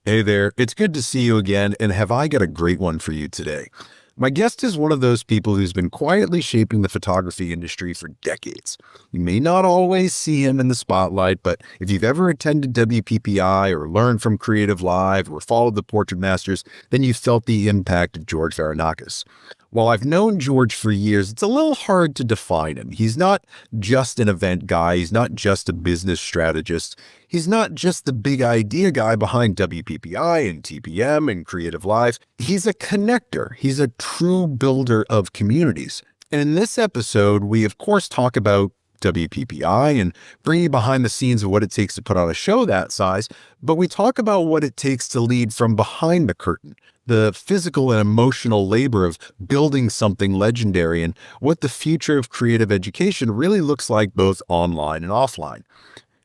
Hey there, it's good to see you again, and have I got a great one for you today. My guest is one of those people who's been quietly shaping the photography industry for decades. You may not always see him in the spotlight, but if you've ever attended WPPI or learned from Creative Live or followed the Portrait Masters, then you've felt the impact of George Varanakis. While I've known George for years, it's a little hard to define him. He's not just an event guy. He's not just a business strategist. He's not just the big idea guy behind WPPI and TPM and Creative Live. He's a connector. He's a true builder of communities. And in this episode, we of course talk about WPPI and bring you behind the scenes of what it takes to put on a show that size, but we talk about what it takes to lead from behind the curtain, the physical and emotional labor of building something legendary, and what the future of creative education really looks like both online and offline.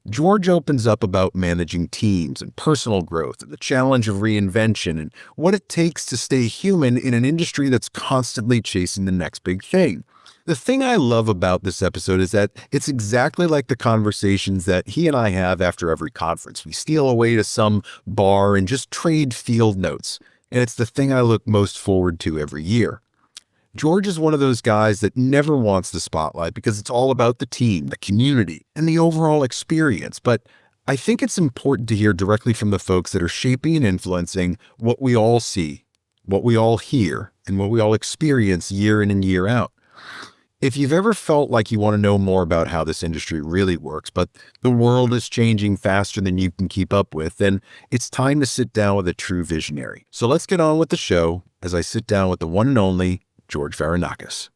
George opens up about managing teams and personal growth and the challenge of reinvention and what it takes to stay human in an industry that's constantly chasing the next big thing. The thing I love about this episode is that it's exactly like the conversations that he and I have after every conference. We steal away to some bar and just trade field notes. And it's the thing I look most forward to every year. George is one of those guys that never wants the spotlight because it's all about the team, the community, and the overall experience. But I think it's important to hear directly from the folks that are shaping and influencing what we all see, what we all hear, and what we all experience year in and year out. If you've ever felt like you want to know more about how this industry really works, but the world is changing faster than you can keep up with, then it's time to sit down with a true visionary. So let's get on with the show as I sit down with the one and only George Varanakis.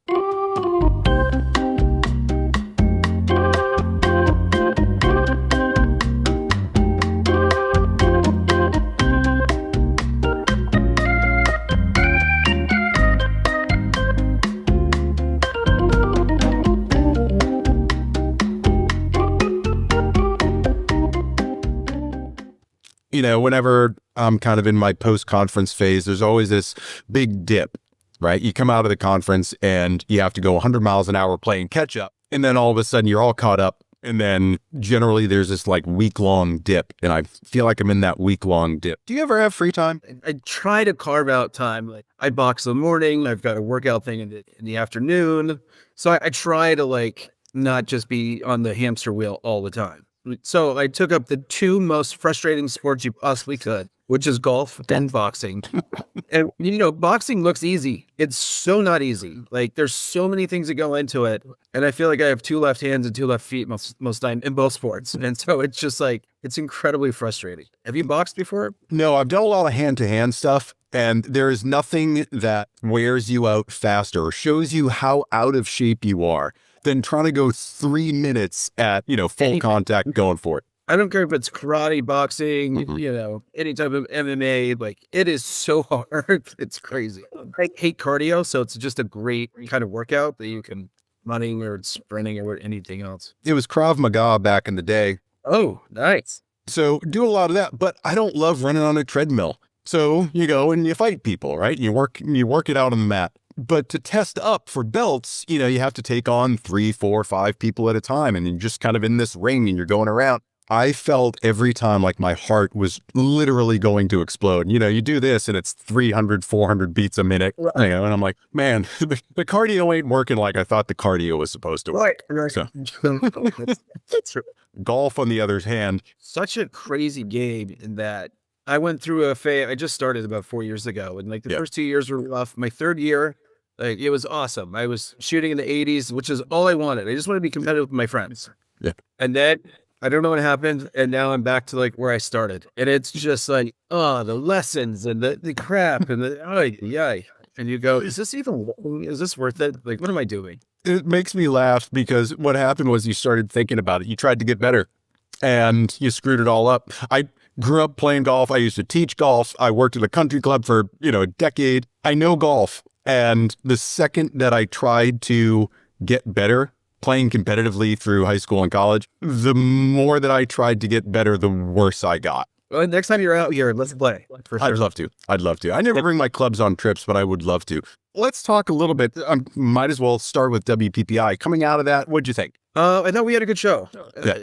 You know, whenever I'm kind of in my post-conference phase, there's always this big dip, right? You come out of the conference and you have to go 100 miles an hour playing catch up. And then all of a sudden you're all caught up. And then generally there's this like week-long dip. And I feel like I'm in that week-long dip. Do you ever have free time? I try to carve out time. Like I box in the morning. I've got a workout thing in the afternoon. So I try to like not just be on the hamster wheel all the time. So I took up the two most frustrating sports you possibly could, which is golf and boxing. And, you know, boxing looks easy. It's so not easy. Like there's so many things that go into it. And I feel like I have two left hands and two left feet most time in both sports. And so it's just like, it's incredibly frustrating. Have you boxed before? No, I've done a lot of hand-to-hand stuff. And there is nothing that wears you out faster or shows you how out of shape you are than trying to go 3 minutes at, full contact going for it. I don't care if it's karate, boxing, any type of MMA, like it is so hard. It's crazy. I hate cardio. So it's just a great kind of workout that you can running or sprinting or anything else. It was Krav Maga back in the day. Oh, nice. So do a lot of that, but I don't love running on a treadmill. So you go and you fight people, right? You work it out on the mat. But to test up for belts, you have to take on 3, 4, 5 people at a time. And you're just kind of in this ring and you're going around. I felt every time like my heart was literally going to explode. You do this and it's 300, 400 beats a minute. Right. And I'm like, man, the cardio ain't working like I thought the cardio was supposed to work. Right. So. That's true. Golf, on the other hand. Such a crazy game in that I went through a phase. I just started about 4 years ago. And like the first 2 years were rough. My third year, like it was awesome. I was shooting in the 80s, which is all I wanted. I just wanted to be competitive with my friends. Yeah. And then I don't know what happened. And now I'm back to like where I started. And it's just like, the lessons and the crap and and you go, is this worth it? Like, what am I doing? It makes me laugh because what happened was you started thinking about it. You tried to get better and you screwed it all up. I grew up playing golf. I used to teach golf. I worked at a country club for, a decade. I know golf. And the second that I tried to get better, playing competitively through high school and college, the more that I tried to get better, the worse I got. Well, next time you're out here, let's play. For sure. I'd love to. I never bring my clubs on trips, but I would love to. Let's talk a little bit. Might as well start with WPPI. Coming out of that, what'd you think? I thought we had a good show. Yeah.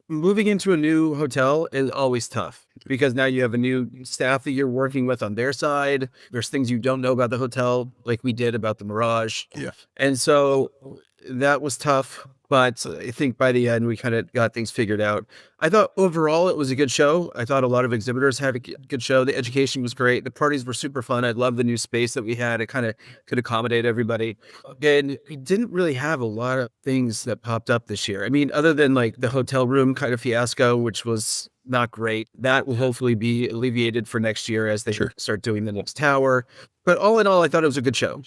moving into a new hotel is always tough because now you have a new staff that you're working with on their side. There's things you don't know about the hotel, like we did about the Mirage. Yeah. And so that was tough. But I think by the end, we kind of got things figured out. I thought overall it was a good show. I thought a lot of exhibitors had a good show. The education was great. The parties were super fun. I love the new space that we had. It kind of could accommodate everybody. And we didn't really have a lot of things that popped up this year. I mean, other than like the hotel room kind of fiasco, which was not great. That will hopefully be alleviated for next year as they start doing the next tower. But all in all, I thought it was a good show.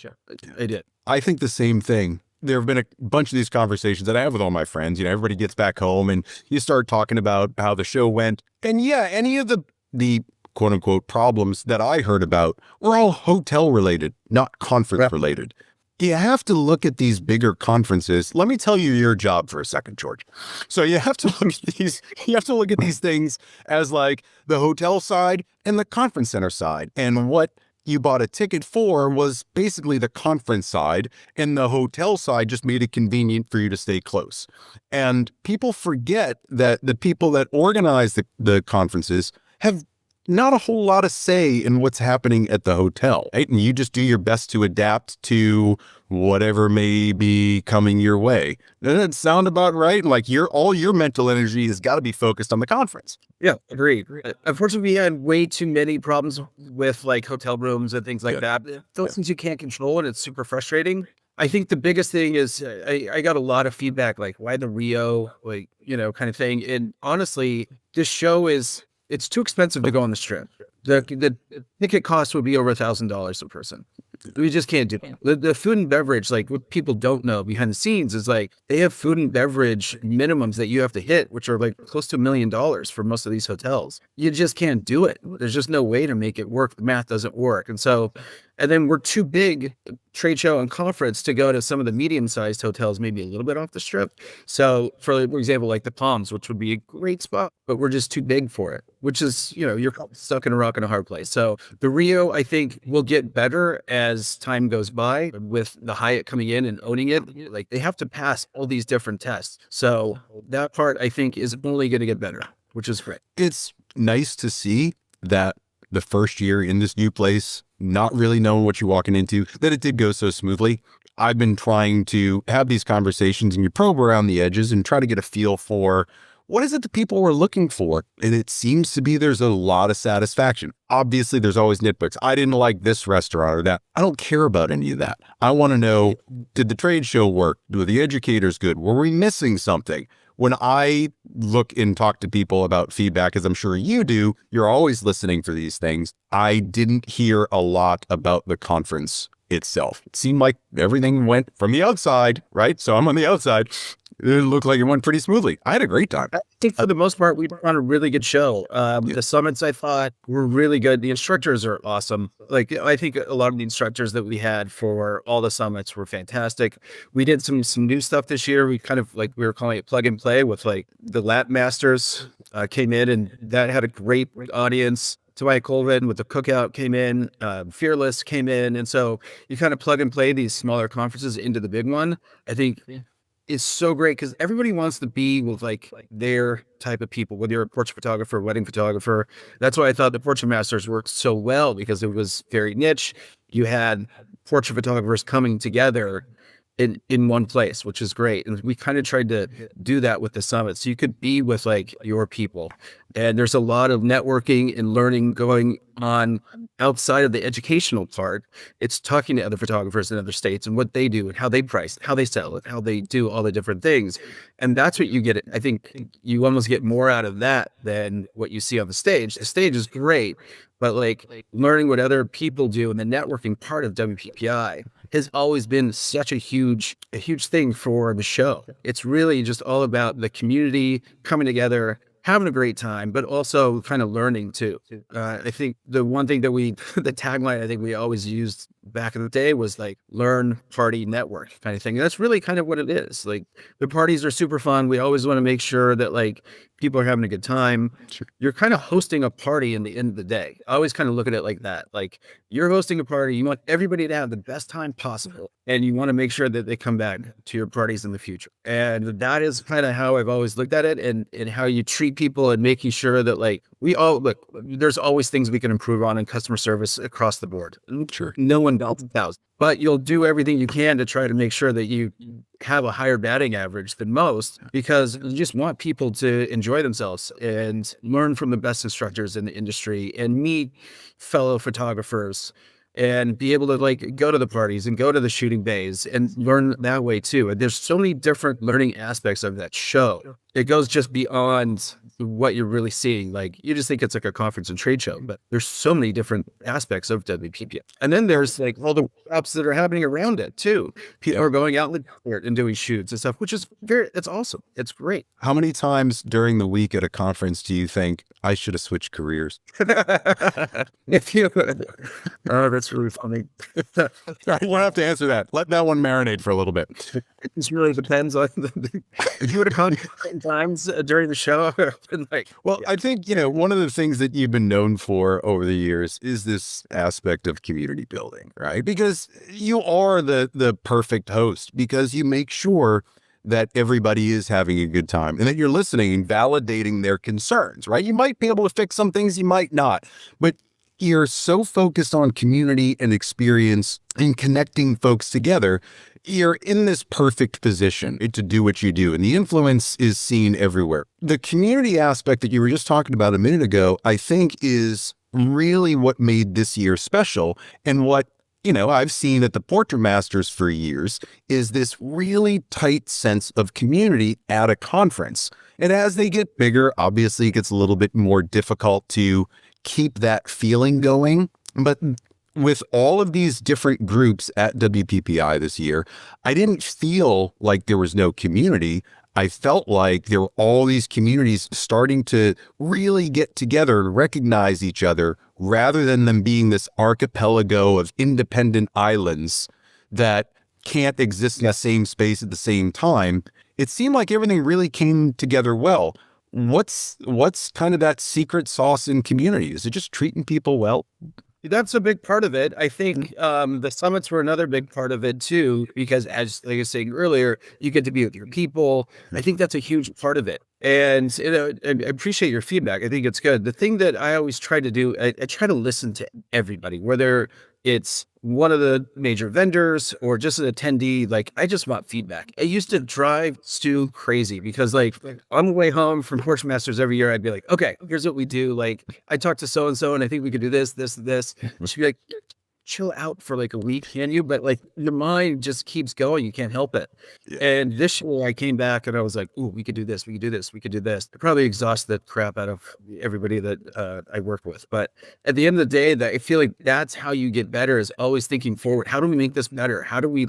I did. I think the same thing. There have been a bunch of these conversations that I have with all my friends. You know, everybody gets back home and you start talking about how the show went. And yeah, any of the quote unquote problems that I heard about were all hotel related, not conference related. You have to look at these bigger conferences. Let me tell you your job for a second, George. So you have to look at these things as like the hotel side and the conference center side. And what you bought a ticket for was basically the conference side, and the hotel side just made it convenient for you to stay close. And people forget that the people that organize the conferences have not a whole lot of say in what's happening at the hotel, right? And you just do your best to adapt to whatever may be coming your way. Doesn't that sound about right? Like all your mental energy has got to be focused on the conference. Yeah, agreed. Unfortunately, we had way too many problems with like hotel rooms and things like that. Those things you can't control, and it's super frustrating. I think the biggest thing is I got a lot of feedback, like why the Rio, like, kind of thing. And honestly, this show it's too expensive to go on the Strip. The ticket cost would be over $1,000 a person. We just can't do it. The food and beverage, like what people don't know behind the scenes is like they have food and beverage minimums that you have to hit, which are like close to $1 million for most of these hotels. You just can't do it. There's just no way to make it work. The math doesn't work. And then we're too big, trade show and conference, to go to some of the medium-sized hotels, maybe a little bit off the Strip. So for example, like the Palms, which would be a great spot, but we're just too big for it, which is, you're stuck in a rock and a hard place. So the Rio, I think, will get better as time goes by with the Hyatt coming in and owning it. Like they have to pass all these different tests. So that part, I think, is only going to get better, which is great. It's nice to see that the first year in this new place, not really knowing what you're walking into, that it did go so smoothly. I've been trying to have these conversations and you probe around the edges and try to get a feel for what is it that people were looking for. And it seems to be there's a lot of satisfaction. Obviously, there's always nitpicks. I didn't like this restaurant or that. I don't care about any of that. I want to know, did the trade show work? Were the educators good? Were we missing something? When I look and talk to people about feedback, as I'm sure you do, you're always listening for these things. I didn't hear a lot about the conference itself. It seemed like everything went from the outside, right? So I'm on the outside. It looked like it went pretty smoothly. I had a great time. I think for the most part, we put on a really good show. The summits, I thought, were really good. The instructors are awesome. Like, I think a lot of the instructors that we had for all the summits were fantastic. We did some new stuff this year. We kind of, like, we were calling it plug and play with, like, the lap masters came in, and that had a great audience. Tobias Colvin with the cookout came in, Fearless came in. And so you kind of plug and play these smaller conferences into the big one. I think is so great because everybody wants to be with like their type of people, whether you're a portrait photographer, wedding photographer. That's why I thought the Portrait Masters worked so well, because it was very niche. You had portrait photographers coming together in one place, which is great. And we kind of tried to do that with the summit. So you could be with like your people. And there's a lot of networking and learning going on outside of the educational part. It's talking to other photographers in other states and what they do and how they price, how they sell it, how they do all the different things. And that's what you get. I think you almost get more out of that than what you see on the stage. The stage is great, but like learning what other people do and the networking part of WPPI has always been such a huge thing for the show. It's really just all about the community coming together, having a great time, but also kind of learning too. I think the one thing that the tagline I think we always used back in the day was like learn, party, network kind of thing. And that's really kind of what it is. Like the parties are super fun. We always want to make sure that like people are having a good time. Sure. You're kind of hosting a party in the end of the day. I always kind of look at it like that. Like you're hosting a party, you want everybody to have the best time possible. And you want to make sure that they come back to your parties in the future. And that is kind of how I've always looked at it, and how you treat people, and making sure that like we all look, there's always things we can improve on in customer service across the board. Sure. No one doubts, but you'll do everything you can to try to make sure that you have a higher batting average than most, because you just want people to enjoy themselves and learn from the best instructors in the industry and meet fellow photographers and be able to like go to the parties and go to the shooting bays and learn that way too. And there's so many different learning aspects of that show. It goes just beyond what you're really seeing. Like you just think it's like a conference and trade show, but there's so many different aspects of WPPI. And then there's like all the ups that are happening around it too. People are going out and doing shoots and stuff, which is it's awesome. It's great. How many times during the week at a conference do you think I should have switched careers? If you, oh, that's really funny. We'll have to answer that. Let that one marinate for a little bit. It just really depends on if you would have called 10 times during the show. Been like, Well, I think, one of the things that you've been known for over the years is this aspect of community building, right? Because you are the perfect host, because you make sure that everybody is having a good time and that you're listening and validating their concerns, right? You might be able to fix some things, you might not, but you're so focused on community and experience and connecting folks together. You're in this perfect position to do what you do, and the influence is seen everywhere. The community aspect that you were just talking about a minute ago, I think, is really what made this year special, and what I've seen at the Portrait Masters for years is this really tight sense of community at a conference. And as they get bigger, obviously it gets a little bit more difficult to keep that feeling going. But with all of these different groups at WPPI this year, I didn't feel like there was no community. I felt like there were all these communities starting to really get together and recognize each other, rather than them being this archipelago of independent islands that can't exist in the same space at the same time. It seemed like everything really came together well. What's kind of that secret sauce in community? Is it just treating people well? That's a big part of it. I think the summits were another big part of it too, because as like I was saying earlier, you get to be with your people. I think that's a huge part of it. And I appreciate your feedback. I think it's good. The thing that I always try to do, I try to listen to everybody, whether it's one of the major vendors or just an attendee. Like, I just want feedback. It used to drive Stu crazy, because like on the way home from Portrait Masters every year, I'd be like, okay, here's what we do. Like, I talked to so-and-so and I think we could do this, this, this. She'd be like, chill out for like a week, can you? But like your mind just keeps going. You can't help it. Yeah. And this year I came back and I was like, ooh, we could do this. We could do this. We could do this. I probably exhaust the crap out of everybody that I work with. But at the end of the day, that I feel like that's how you get better, is always thinking forward. How do we make this better? How do we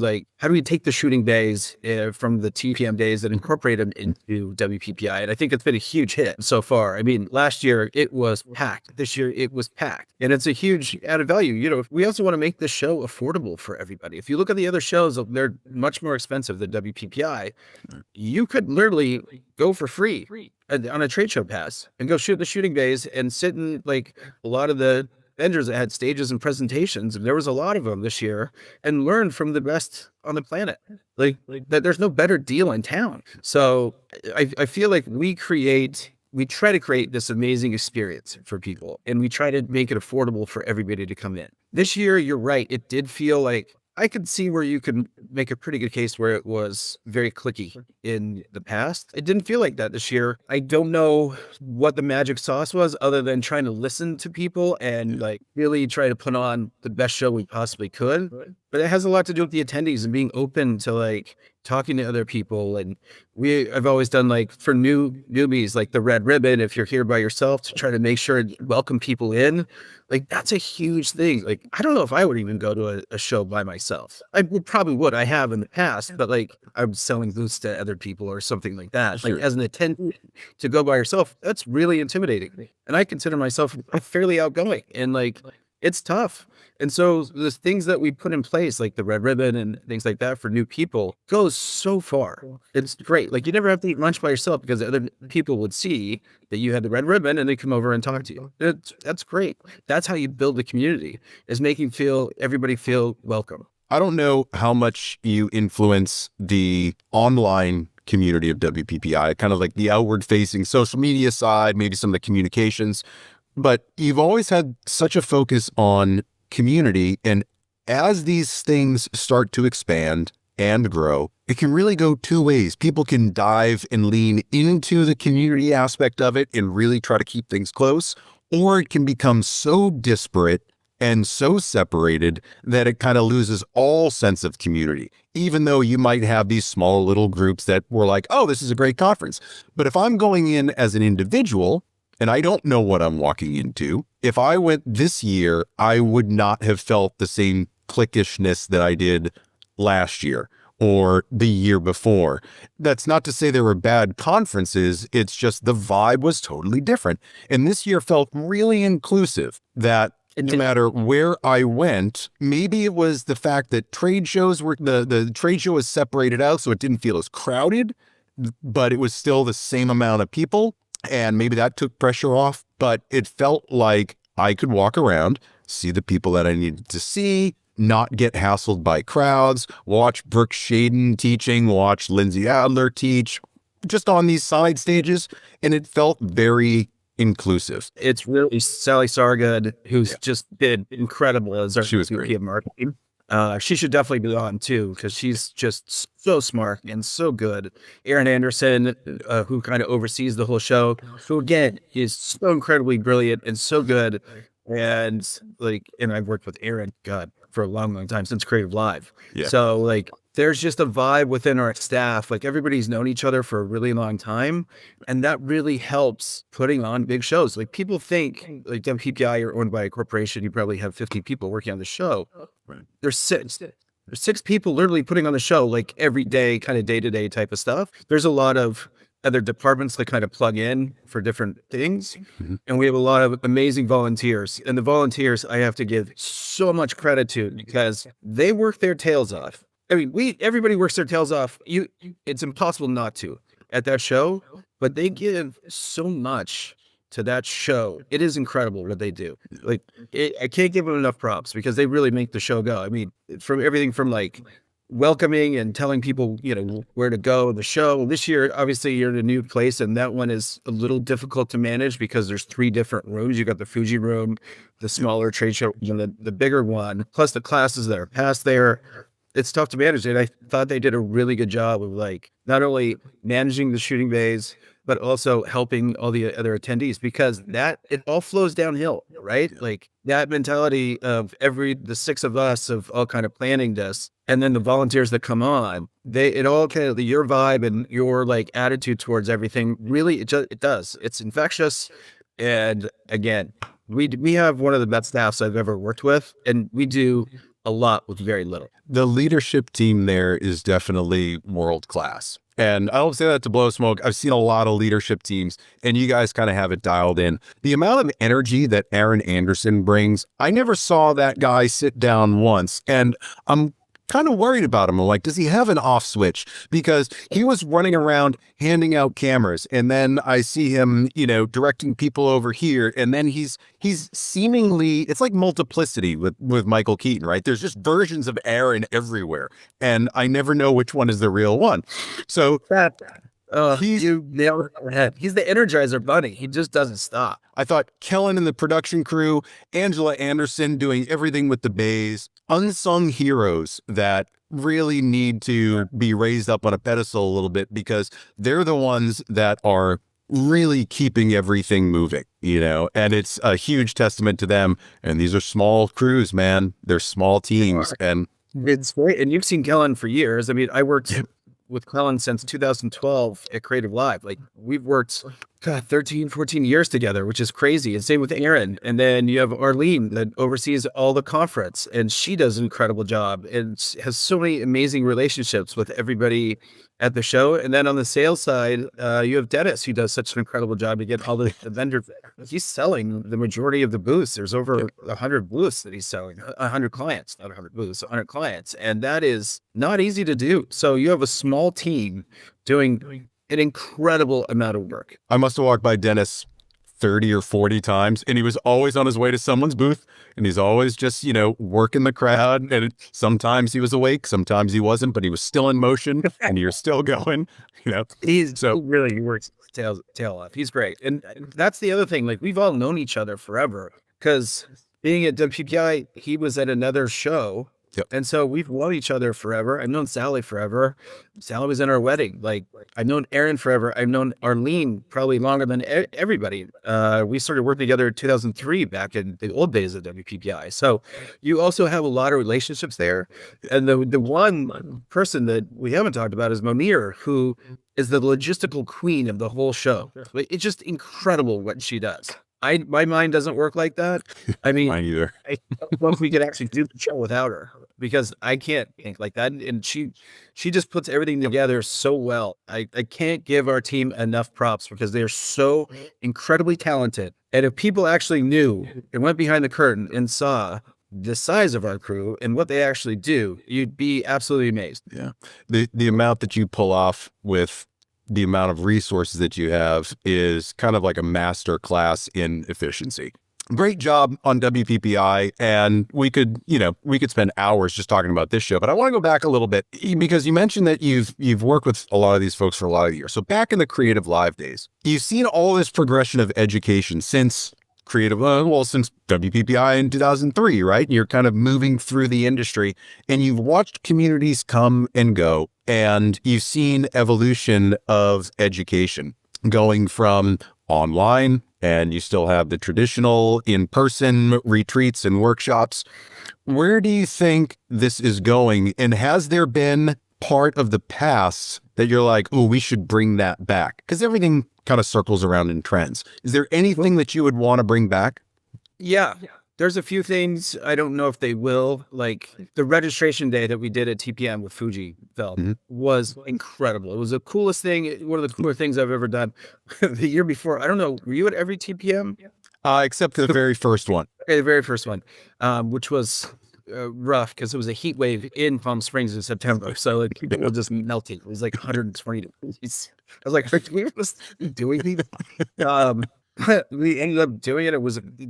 take the shooting days from the TPM days and incorporate them into WPPI? And I think it's been a huge hit so far. I mean, last year it was packed. This year it was packed. And it's a huge added value. We also want to make this show affordable for everybody. If you look at the other shows, they're much more expensive than WPPI. You could literally go for free on a trade show pass and go shoot the shooting bays and sit in like a lot of the vendors that had stages and presentations, and there was a lot of them this year, and learn from the best on the planet. Like that, there's no better deal in town. So I feel like we try to create this amazing experience for people, and we try to make it affordable for everybody to come in. This year, you're right. It did feel like I could see where you could make a pretty good case where it was very cliquey in the past. It didn't feel like that this year. I don't know what the magic sauce was, other than trying to listen to people and like really try to put on the best show we possibly could. But it has a lot to do with the attendees and being open to like talking to other people. And I've always done like for newbies, like the red ribbon, if you're here by yourself, to try to make sure and welcome people in. Like, that's a huge thing. Like, I don't know if I would even go to a show by myself. I would. I have in the past, but like I'm selling booths to other people or something like that. Sure. Like as an attendee to go by yourself, that's really intimidating. And I consider myself fairly outgoing, and like it's tough. And so the things that we put in place, like the red ribbon and things like that for new people, goes so far. It's great. Like you never have to eat lunch by yourself because other people would see that you had the red ribbon and they come over and talk to you. That's great. That's how you build a community, is making everybody feel welcome. I don't know how much you influence the online community of WPPI, kind of like the outward facing social media side, maybe some of the communications, but you've always had such a focus on community. And as these things start to expand and grow, it can really go two ways. People can dive and lean into the community aspect of it and really try to keep things close, or it can become so disparate and so separated that it kind of loses all sense of community, even though you might have these small little groups that were like, oh, this is a great conference. But if I'm going in as an individual and I don't know what I'm walking into, if I went this year, I would not have felt the same cliquishness that I did last year or the year before. That's not to say there were bad conferences. It's just the vibe was totally different. And this year felt really inclusive, that no matter where I went, maybe it was the fact that trade shows were, the trade show was separated out so it didn't feel as crowded, but it was still the same amount of people. And maybe that took pressure off, but it felt like I could walk around, see the people that I needed to see, not get hassled by crowds, watch Brooke Shaden teaching, watch Lindsay Adler teach, just on these side stages. And it felt very inclusive. It's really Sally Sargad, who's just been incredible as our VP of marketing. She should definitely be on too, because she's just so smart and so good. Aaron Anderson, who kind of oversees the whole show, who again is so incredibly brilliant and so good. And I've worked with Aaron, God, for a long, long time, since Creative Live. Yeah. So there's just a vibe within our staff. Like everybody's known each other for a really long time. And that really helps putting on big shows. Like people think like WPPI, you're owned by a corporation, you probably have 50 people working on the show. Right. There's six people literally putting on the show, like every day, kind of day-to-day type of stuff. There's a lot of other departments that kind of plug in for different things. Mm-hmm. And we have a lot of amazing volunteers. And the volunteers I have to give so much credit to, because they work their tails off. I mean, everybody works their tails off. It's impossible not to at that show, but they give so much to that show. It is incredible what they do. I can't give them enough props, because they really make the show go. I mean, from everything from welcoming and telling people, where to go, the show. This year, obviously, you're in a new place, and that one is a little difficult to manage because there's 3 different rooms. You got the Fuji room, the smaller trade show, and the bigger one, plus the classes that are passed there. It's tough to manage. And I thought they did a really good job of not only managing the shooting bays, but also helping all the other attendees, because it all flows downhill, right? Yeah. That mentality of the 6 of us of all kind of planning this, and then the volunteers that come on, it all kind of, your vibe and your attitude towards everything, really, it does. It's infectious. And again, we have one of the best staffs I've ever worked with, and we do a lot with very little. The leadership team there is definitely world class. And I don't say that to blow smoke. I've seen a lot of leadership teams, and you guys kind of have it dialed in. The amount of energy that Aaron Anderson brings, I never saw that guy sit down once. And I'm kind of worried about him. I'm like, does he have an off switch? Because he was running around handing out cameras, and then I see him, directing people over here, and then he's seemingly, it's like multiplicity with Michael Keaton, right? There's just versions of Aaron everywhere, and I never know which one is the real one. So you nailed it on the head. He's the Energizer Bunny. He just doesn't stop. I thought Kellen and the production crew, Angela Anderson doing everything with the bays, unsung heroes that really need to be raised up on a pedestal a little bit, because they're the ones that are really keeping everything moving, and it's a huge testament to them. And these are small crews, man. They're small teams. And it's great. And you've seen Kellen for years. I mean, I worked with Kellen since 2012 at Creative Live. We've worked God, 13, 14 years together, which is crazy. And same with Aaron. And then you have Arlene that oversees all the conference, and she does an incredible job and has so many amazing relationships with everybody at the show. And then on the sales side, you have Dennis, who does such an incredible job to get all the vendors there. He's selling the majority of the booths. There's over 100 booths that he's selling, 100 clients, not 100 booths, 100 clients. And that is not easy to do. So you have a small team doing an incredible amount of work. I must have walked by Dennis 30 or 40 times, and he was always on his way to someone's booth, and he's always just, working the crowd. And sometimes he was awake, sometimes he wasn't, but he was still in motion and you're still going, He's really, he works tail off. He's great. And that's the other thing. Like, we've all known each other forever, because being at WPPI, he was at another show. Yep. And so we've known each other forever. I've known Sally forever. Sally was in our wedding. Like, I've known Aaron forever. I've known Arlene probably longer than everybody. We started working together in 2003, back in the old days of WPPI. So you also have a lot of relationships there. And the one person that we haven't talked about is Monir, who is the logistical queen of the whole show. It's just incredible what she does. My mind doesn't work like that. I mean, mine either. I don't know if we could actually do the show without her, because I can't think like that. And she just puts everything together so well. I can't give our team enough props, because they're so incredibly talented. And if people actually knew and went behind the curtain and saw the size of our crew and what they actually do, you'd be absolutely amazed. Yeah. The amount that you pull off with the amount of resources that you have is kind of like a master class in efficiency. Great job on WPPI. And we could spend hours just talking about this show, but I want to go back a little bit, because you mentioned that you've worked with a lot of these folks for a lot of years. So back in the Creative Live days, you've seen all this progression of education since since WPPI in 2003, right? You're kind of moving through the industry, and you've watched communities come and go, and you've seen evolution of education going from online, and you still have the traditional in-person retreats and workshops. Where do you think this is going? And has there been part of the past that you're like, oh, we should bring that back? Because everything kind of circles around in trends. Is there anything that you would want to bring back? Yeah. There's a few things. I don't know if they will. Like, the registration day that we did at TPM with Fujifilm was incredible. It was the coolest thing. One of the cooler things I've ever done. The year before, I don't know, were you at every TPM? Except the very first one. Okay, the very first one, which was rough, because it was a heat wave in Palm Springs in September. So like, people were just melting. It was like 120 degrees. I was like, are we just doing these? We ended up doing it.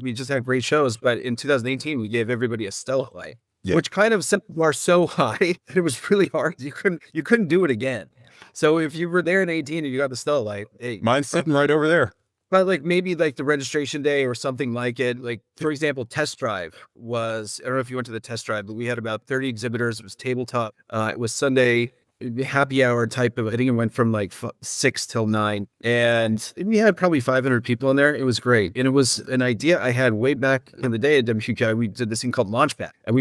We just had great shows. But in 2018, we gave everybody a Stella Light, which kind of set the bar so high that it was really hard. You couldn't do it again. So if you were there in 18 and you got the Stella Light, hey, mine's sitting right over there. But like, maybe like the registration day or something like it. Like, for example, test drive was, I don't know if you went to the test drive, but we had about 30 exhibitors. It was tabletop. It was Sunday happy hour type of, I think it went from like 6 till 9. And we had probably 500 people in there. It was great. And it was an idea I had way back in the day at WPPI. We did this thing called Launchpad. And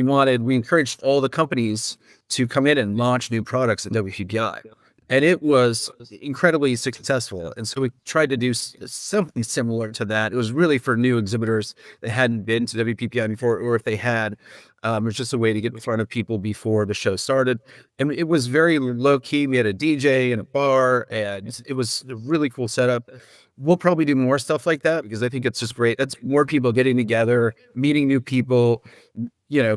we encouraged all the companies to come in and launch new products at WPPI. And it was incredibly successful. And so we tried to do something similar to that. It was really for new exhibitors that hadn't been to WPPI before, or if they had, it was just a way to get in front of people before the show started. And it was very low key. We had a DJ and a bar, and it was a really cool setup. We'll probably do more stuff like that, because I think it's just great. That's more people getting together, meeting new people,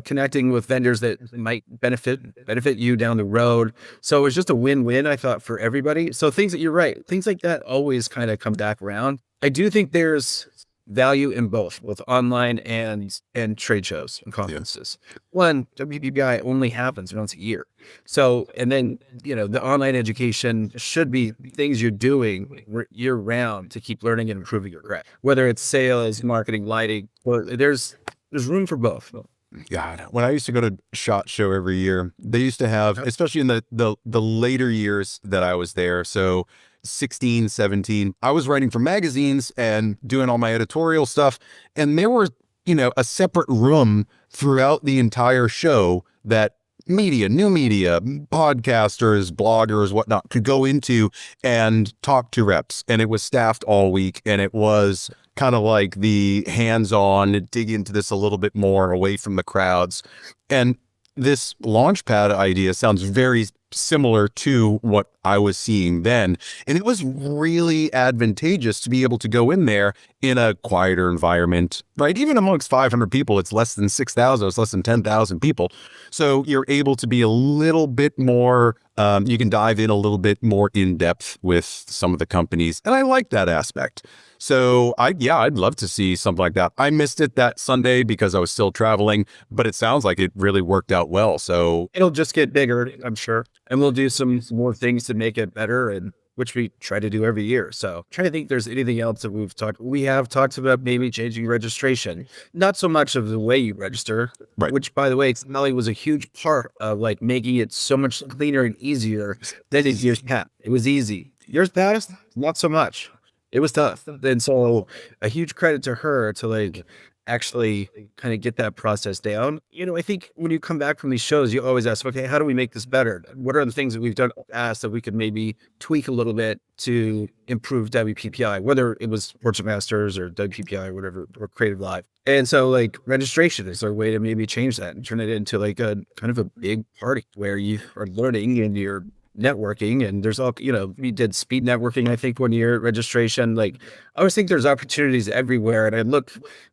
connecting with vendors that might benefit you down the road. So it was just a win-win, I thought, for everybody. So you're right. Things like that always kind of come back around. I do think there's value in both, with online and trade shows and conferences. Yeah. One, WPPI only happens once a year. So, and then, the online education should be things you're doing year round to keep learning and improving your craft, whether it's sales, marketing, lighting. Well, there's room for both. God, when I used to go to SHOT Show every year, they used to have, especially in the later years that I was there, so 16, 17, I was writing for magazines and doing all my editorial stuff, and there were, a separate room throughout the entire show that new media, podcasters, bloggers, whatnot, could go into and talk to reps. And it was staffed all week. And it was kind of like the hands-on, dig into this a little bit more away from the crowds. And this Launchpad idea sounds very similar to what I was seeing then. And it was really advantageous to be able to go in there in a quieter environment, right? Even amongst 500 people, it's less than 6,000, it's less than 10,000 people. So you're able to be a little bit more, you can dive in a little bit more in depth with some of the companies. And I like that aspect. So I'd love to see something like that. I missed it that Sunday because I was still traveling, but it sounds like it really worked out well. So It'll just get bigger, I'm sure. And we'll do some more things to make it better, and which we try to do every year. So I'm trying to think if there's anything else that we have talked about, maybe changing registration. Not so much of the way you register, Right. which, by the way, Melly was a huge part of like making it so much cleaner and easier than it used to. It was easy. Years past, not so much. It was tough. And so a huge credit to her to like actually kind of get that process down. You know, I think when you come back from these shows, you always ask, okay, how do we make this better? What are the things that we've done in the past that we could maybe tweak a little bit to improve WPPI, whether it was Portrait Masters or WPPI or whatever, or Creative Live. And so like registration is our way to maybe change that and turn it into like a kind of a big party where you are learning and you're networking, and there's all, you know, we did speed networking, I think, one year at registration. Like, I always think there's opportunities everywhere, and I look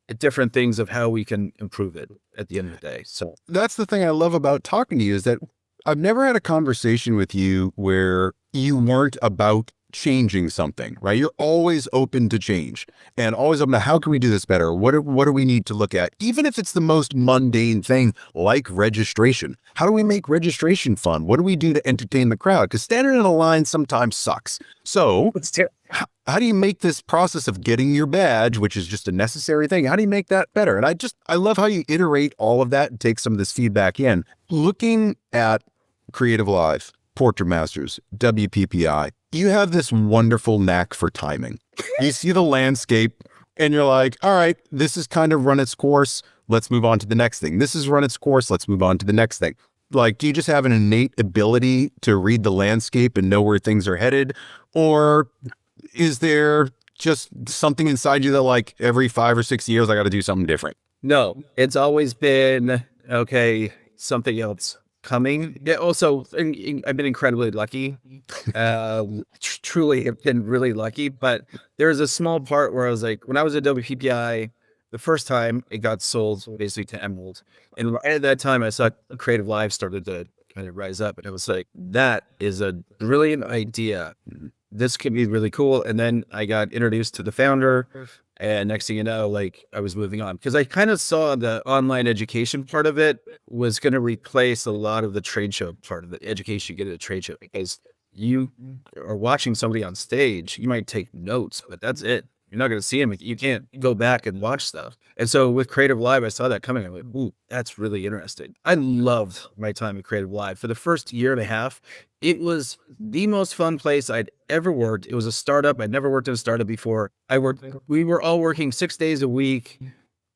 at different things of how we can improve it at the end of the day. So that's the thing I love about talking to you, is that I've never had a conversation with you where you weren't about changing something, right? You're always open to change and always open to how can we do this better? What do we need to look at? Even if it's the most mundane thing like registration. How do we make registration fun? What do we do to entertain the crowd? Because standing in a line sometimes sucks. So how do you make this process of getting your badge, which is just a necessary thing, how do you make that better? And I love how you iterate all of that and take some of this feedback in. Looking at Creative Live, Portrait Masters, WPPI, you have this wonderful knack for timing. You see the landscape and you're like, all right, this has kind of run its course. Let's move on to the next thing. This has run its course. Let's move on to the next thing. Like, do you just have an innate ability to read the landscape and know where things are headed? Or is there just something inside you that like every 5 or 6 years, I got to do something different? No, it's always been, okay, something else coming. Yeah, also, I've been incredibly lucky. Truly have been really lucky. But there's a small part where I was like, when I was at WPPI, the first time it got sold basically to Emerald. And right at that time, I saw Creative Live started to kind of rise up. And it was like, that is a brilliant idea. This could be really cool. And then I got introduced to the founder. And next thing you know, like I was moving on because I kind of saw the online education part of it was going to replace a lot of the trade show part of the education you get at a trade show, because you are watching somebody on stage. You might take notes, but that's it. You're not going to see them. You can't go back and watch stuff. And so with Creative Live, I saw that coming. I'm like, ooh, that's really interesting. I loved my time at Creative Live. For the first year and a half, it was the most fun place I'd ever worked. It was a startup. I'd never worked in a startup before. We were all working 6 days a week,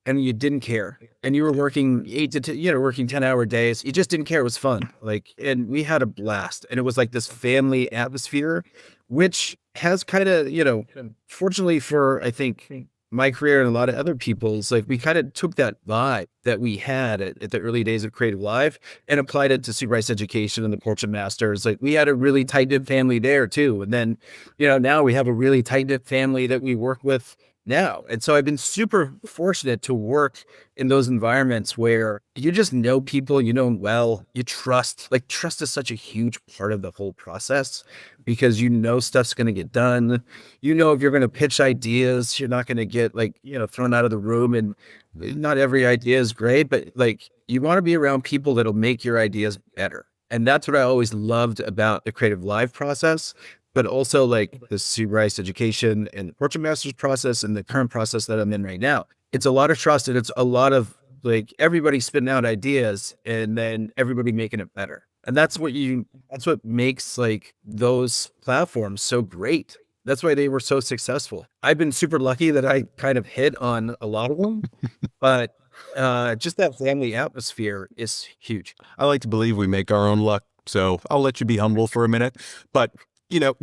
and you didn't care. And you were working 8 to 10, working 10-hour days. You just didn't care. It was fun. And we had a blast. And it was like this family atmosphere, which has kind of, fortunately for, I think, my career and a lot of other people's, like we kind of took that vibe that we had at the early days of Creative Live and applied it to Sue Bryce Education and the Portrait Masters. Like we had a really tight-knit family there too. And then, now we have a really tight-knit family that we work with now. And so I've been super fortunate to work in those environments where you just know people, you know them well, you trust. Like trust is such a huge part of the whole process because stuff's going to get done. If you're going to pitch ideas, you're not going to get thrown out of the room, and not every idea is great, but you want to be around people that'll make your ideas better. And that's what I always loved about the Creative Live process. But also the Sue Bryce Education and the Portrait Masters process and the current process that I'm in right now. It's a lot of trust, and it's a lot of everybody spitting out ideas and then everybody making it better. And that's what makes those platforms so great. That's why they were so successful. I've been super lucky that I kind of hit on a lot of them, but Just that family atmosphere is huge. I like to believe we make our own luck, so I'll let you be humble for a minute. But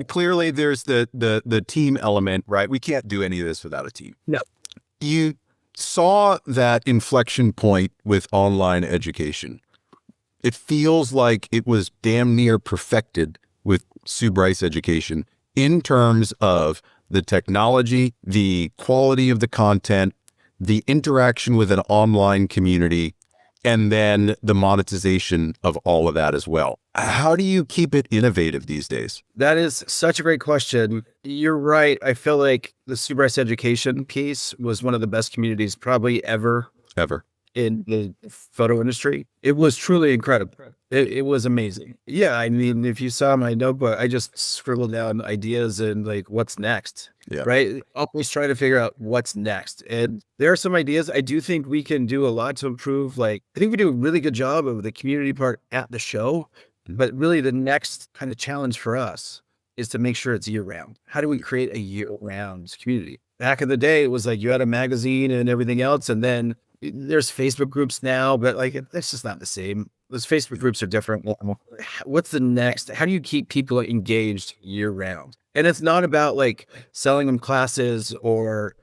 clearly there's the team element, right? We can't do any of this without a team. No. You saw that inflection point with online education. It feels like it was damn near perfected with Sue Bryce Education in terms of the technology, the quality of the content, the interaction with an online community, and then the monetization of all of that as well. How do you keep it innovative these days? That is such a great question. You're right. I feel like the Sue Bryce Education piece was one of the best communities probably ever in the photo industry. It was truly incredible. It was amazing. Yeah, I mean, if you saw my notebook, I just scribbled down ideas and like what's next. Yeah. Right. Always try to figure out what's next. And there are some ideas. I do think we can do a lot to improve. Like, I think we do a really good job of the community part at the show. But really the next kind of challenge for us is to make sure it's year round. How do we create a year round community? Back in the day, it was like you had a magazine and everything else. And then there's Facebook groups now, but like, it's just not the same. Those Facebook groups are different. What's the next? How do you keep people engaged year round? And it's not about like selling them classes or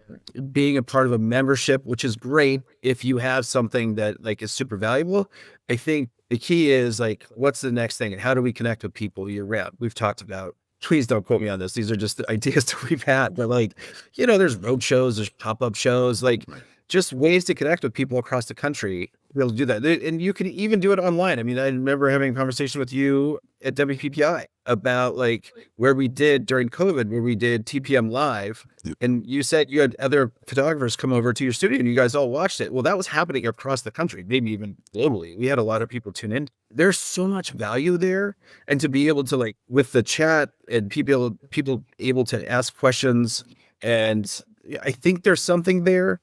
being a part of a membership, which is great if you have something that like is super valuable. I think the key is like, what's the next thing and how do we connect with people year round? We've talked about, please don't quote me on this. These are just the ideas that we've had, but like, there's road shows, there's pop-up shows, like just ways to connect with people across the country to be able to do that. And you can even do it online. I mean, I remember having a conversation with you at WPPI about like where we did during COVID, where we did TPM live. Yep. And you said you had other photographers come over to your studio and you guys all watched it. Well, that was happening across the country, maybe even globally. We had a lot of people tune in. There's so much value there. And to be able to like with the chat and people able to ask questions, and I think there's something there.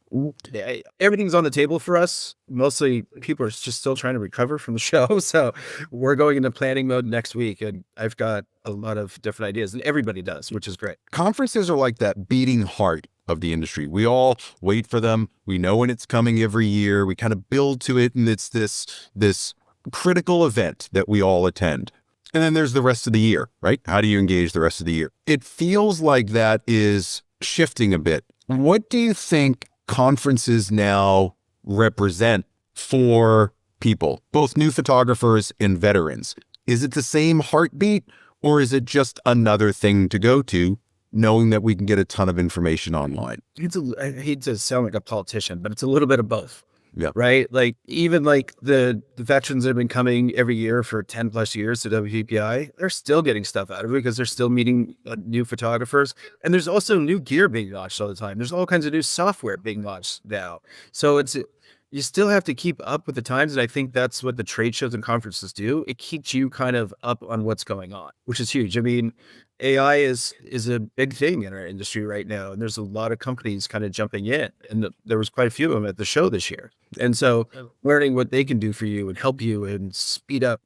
Everything's on the table for us. Mostly people are just still trying to recover from the show. So we're going into planning mode next week. And I've got a lot of different ideas and everybody does, which is great. Conferences are like that beating heart of the industry. We all wait for them. We know when it's coming every year. We kind of build to it. And it's this critical event that we all attend. And then there's the rest of the year, right? How do you engage the rest of the year? It feels like that is shifting a bit. What do you think conferences now represent for people, both new photographers and veterans? Is it the same heartbeat or is it just another thing to go to, knowing that we can get a ton of information online? I hate to sound like a politician, but it's a little bit of both. Yeah. Right. Like even like the veterans that have been coming every year for 10 plus years to WPPI, they're still getting stuff out of it because they're still meeting new photographers. And there's also new gear being launched all the time. There's all kinds of new software being launched now. So you still have to keep up with the times. And I think that's what the trade shows and conferences do. It keeps you kind of up on what's going on, which is huge. I mean, AI is a big thing in our industry right now. And there's a lot of companies kind of jumping in. And there was quite a few of them at the show this year. And so learning what they can do for you and help you and speed up,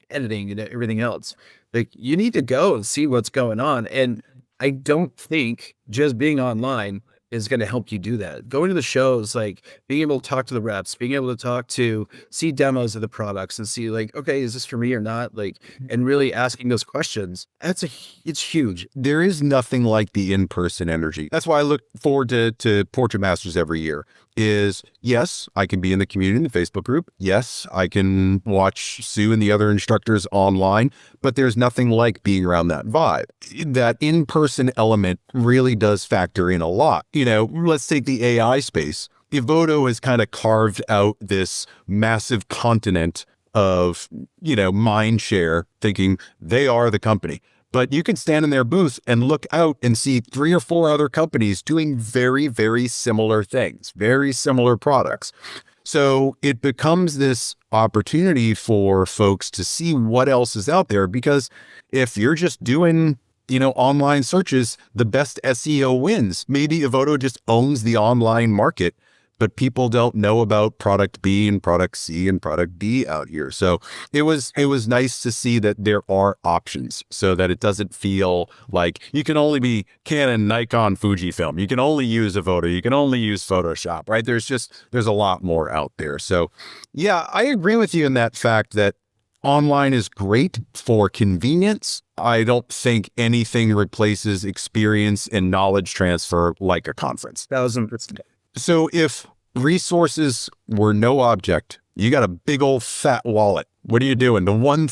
editing and everything else. Like you need to go and see what's going on. And I don't think just being online is going to help you do that. Going to the shows, like being able to talk to the reps, being able to see demos of the products and see like, okay, is this for me or not? Like, and really asking those questions. It's huge. There is nothing like the in-person energy. That's why I look forward to Portrait Masters every year. Is yes, I can be in the community in the Facebook group. Yes, I can watch Sue and the other instructors online, but there's nothing like being around that vibe. That in-person element really does factor in a lot. Let's take the AI space. Evoto has kind of carved out this massive continent of, mind share, thinking they are the company. But you can stand in their booth and look out and see 3 or 4 other companies doing very, very similar things, very similar products. So it becomes this opportunity for folks to see what else is out there, because if you're just doing, online searches, the best SEO wins. Maybe Evoto just owns the online market, but people don't know about product B and product C and product D out here. So it was nice to see that there are options, so that it doesn't feel like you can only be Canon, Nikon, Fujifilm. You can only use a photo. You can only use Photoshop, right? There's a lot more out there. So yeah, I agree with you in that fact that online is great for convenience. I don't think anything replaces experience and knowledge transfer like a conference. 1,000%. So if resources were no object, you got a big old fat wallet. What are you doing? The one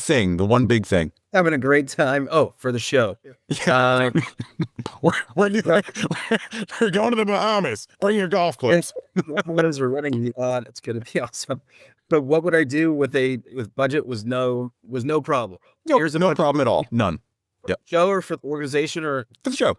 big thing. Having a great time. Oh, for the show. Yeah. Where do you We're going to the Bahamas. Bring your golf clubs. As we're running on, it's going to be awesome. But what would I do with budget was no problem. Here's no problem at all. None. Yep. Show or for the organization or For the show.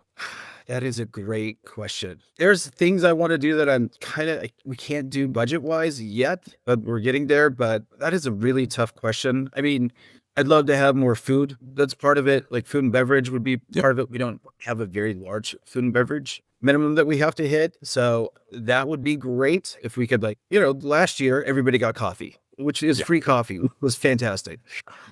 That is a great question. There's things I want to do that we can't do budget wise yet, but we're getting there. But that is a really tough question. I mean, I'd love to have more food. That's part of it. Like food and beverage would be part of it. We don't have a very large food and beverage minimum that we have to hit. So that would be great if we could, last year, everybody got coffee, which is free coffee. It was fantastic.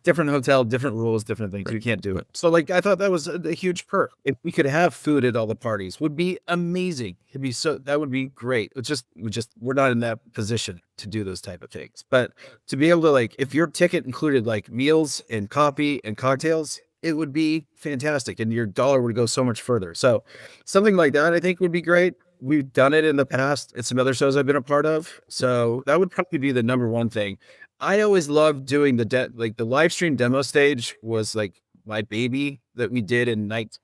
Different hotel, different rules, different things. You can't do it. So I thought that was a huge perk. If we could have food at all the parties, would be amazing. That would be great. We're not in that position to do those type of things. But to be able to if your ticket included meals and coffee and cocktails, it would be fantastic. And your dollar would go so much further. So something like that, I think would be great. We've done it in the past at some other shows I've been a part of. So that would probably be the number one thing. I always loved doing the live stream demo stage was my baby that we did in night.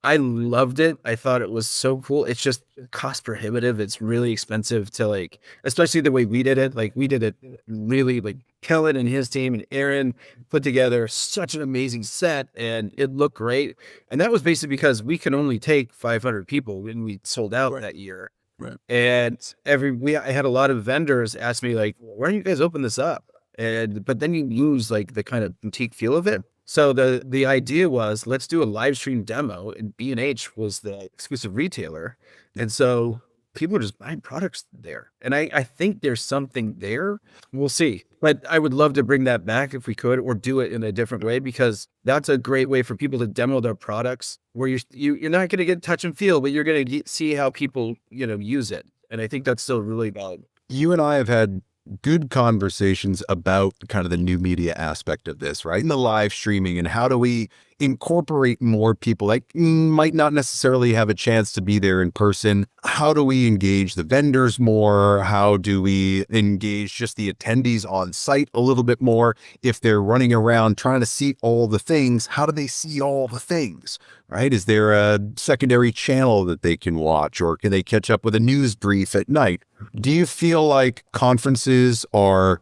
I loved it. I thought it was so cool. It's just cost prohibitive. It's really expensive to especially the way we did it. We did it really Kellen and his team and Aaron put together such an amazing set and it looked great. And that was basically because we can only take 500 people and we sold out that year. Right. And I had a lot of vendors ask me why don't you guys open this up? But then you lose the kind of boutique feel of it. So the idea was, let's do a live stream demo, and B&H was the exclusive retailer. And so people are just buying products there. And I think there's something there. We'll see. But I would love to bring that back if we could, or do it in a different way, because that's a great way for people to demo their products where you're not going to get touch and feel, but you're going to see how people, use it. And I think that's still really valuable. You and I have had good conversations about kind of the new media aspect of this, right? And the live streaming, and how do we incorporate more people might not necessarily have a chance to be there in person? How do we engage the vendors more? How do we engage just the attendees on site a little bit more? If they're running around trying to see all the things, how do they see all the things, right? Is there a secondary channel that they can watch, or can they catch up with a news brief at night? Do you feel like conferences are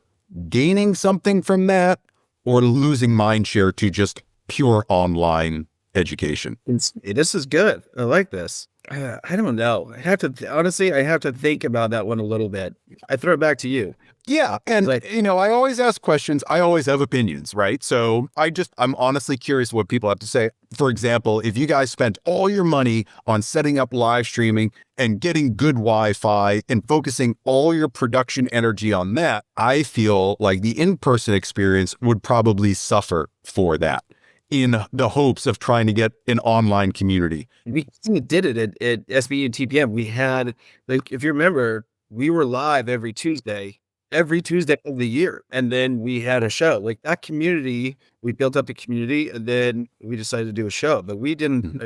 gaining something from that, or losing mindshare to just pure online education? This is good. I like this. I don't know. I have to think about that one a little bit. I throw it back to you. Yeah. And, I always ask questions. I always have opinions, right? So I'm honestly curious what people have to say. For example, if you guys spent all your money on setting up live streaming and getting good Wi-Fi and focusing all your production energy on that, I feel like the in-person experience would probably suffer for that, in the hopes of trying to get an online community. We did it at SBU and TPM. We had, if you remember, we were live every Tuesday of the year. And then we had a show. That community, we built up the community, and then we decided to do a show. But we didn't,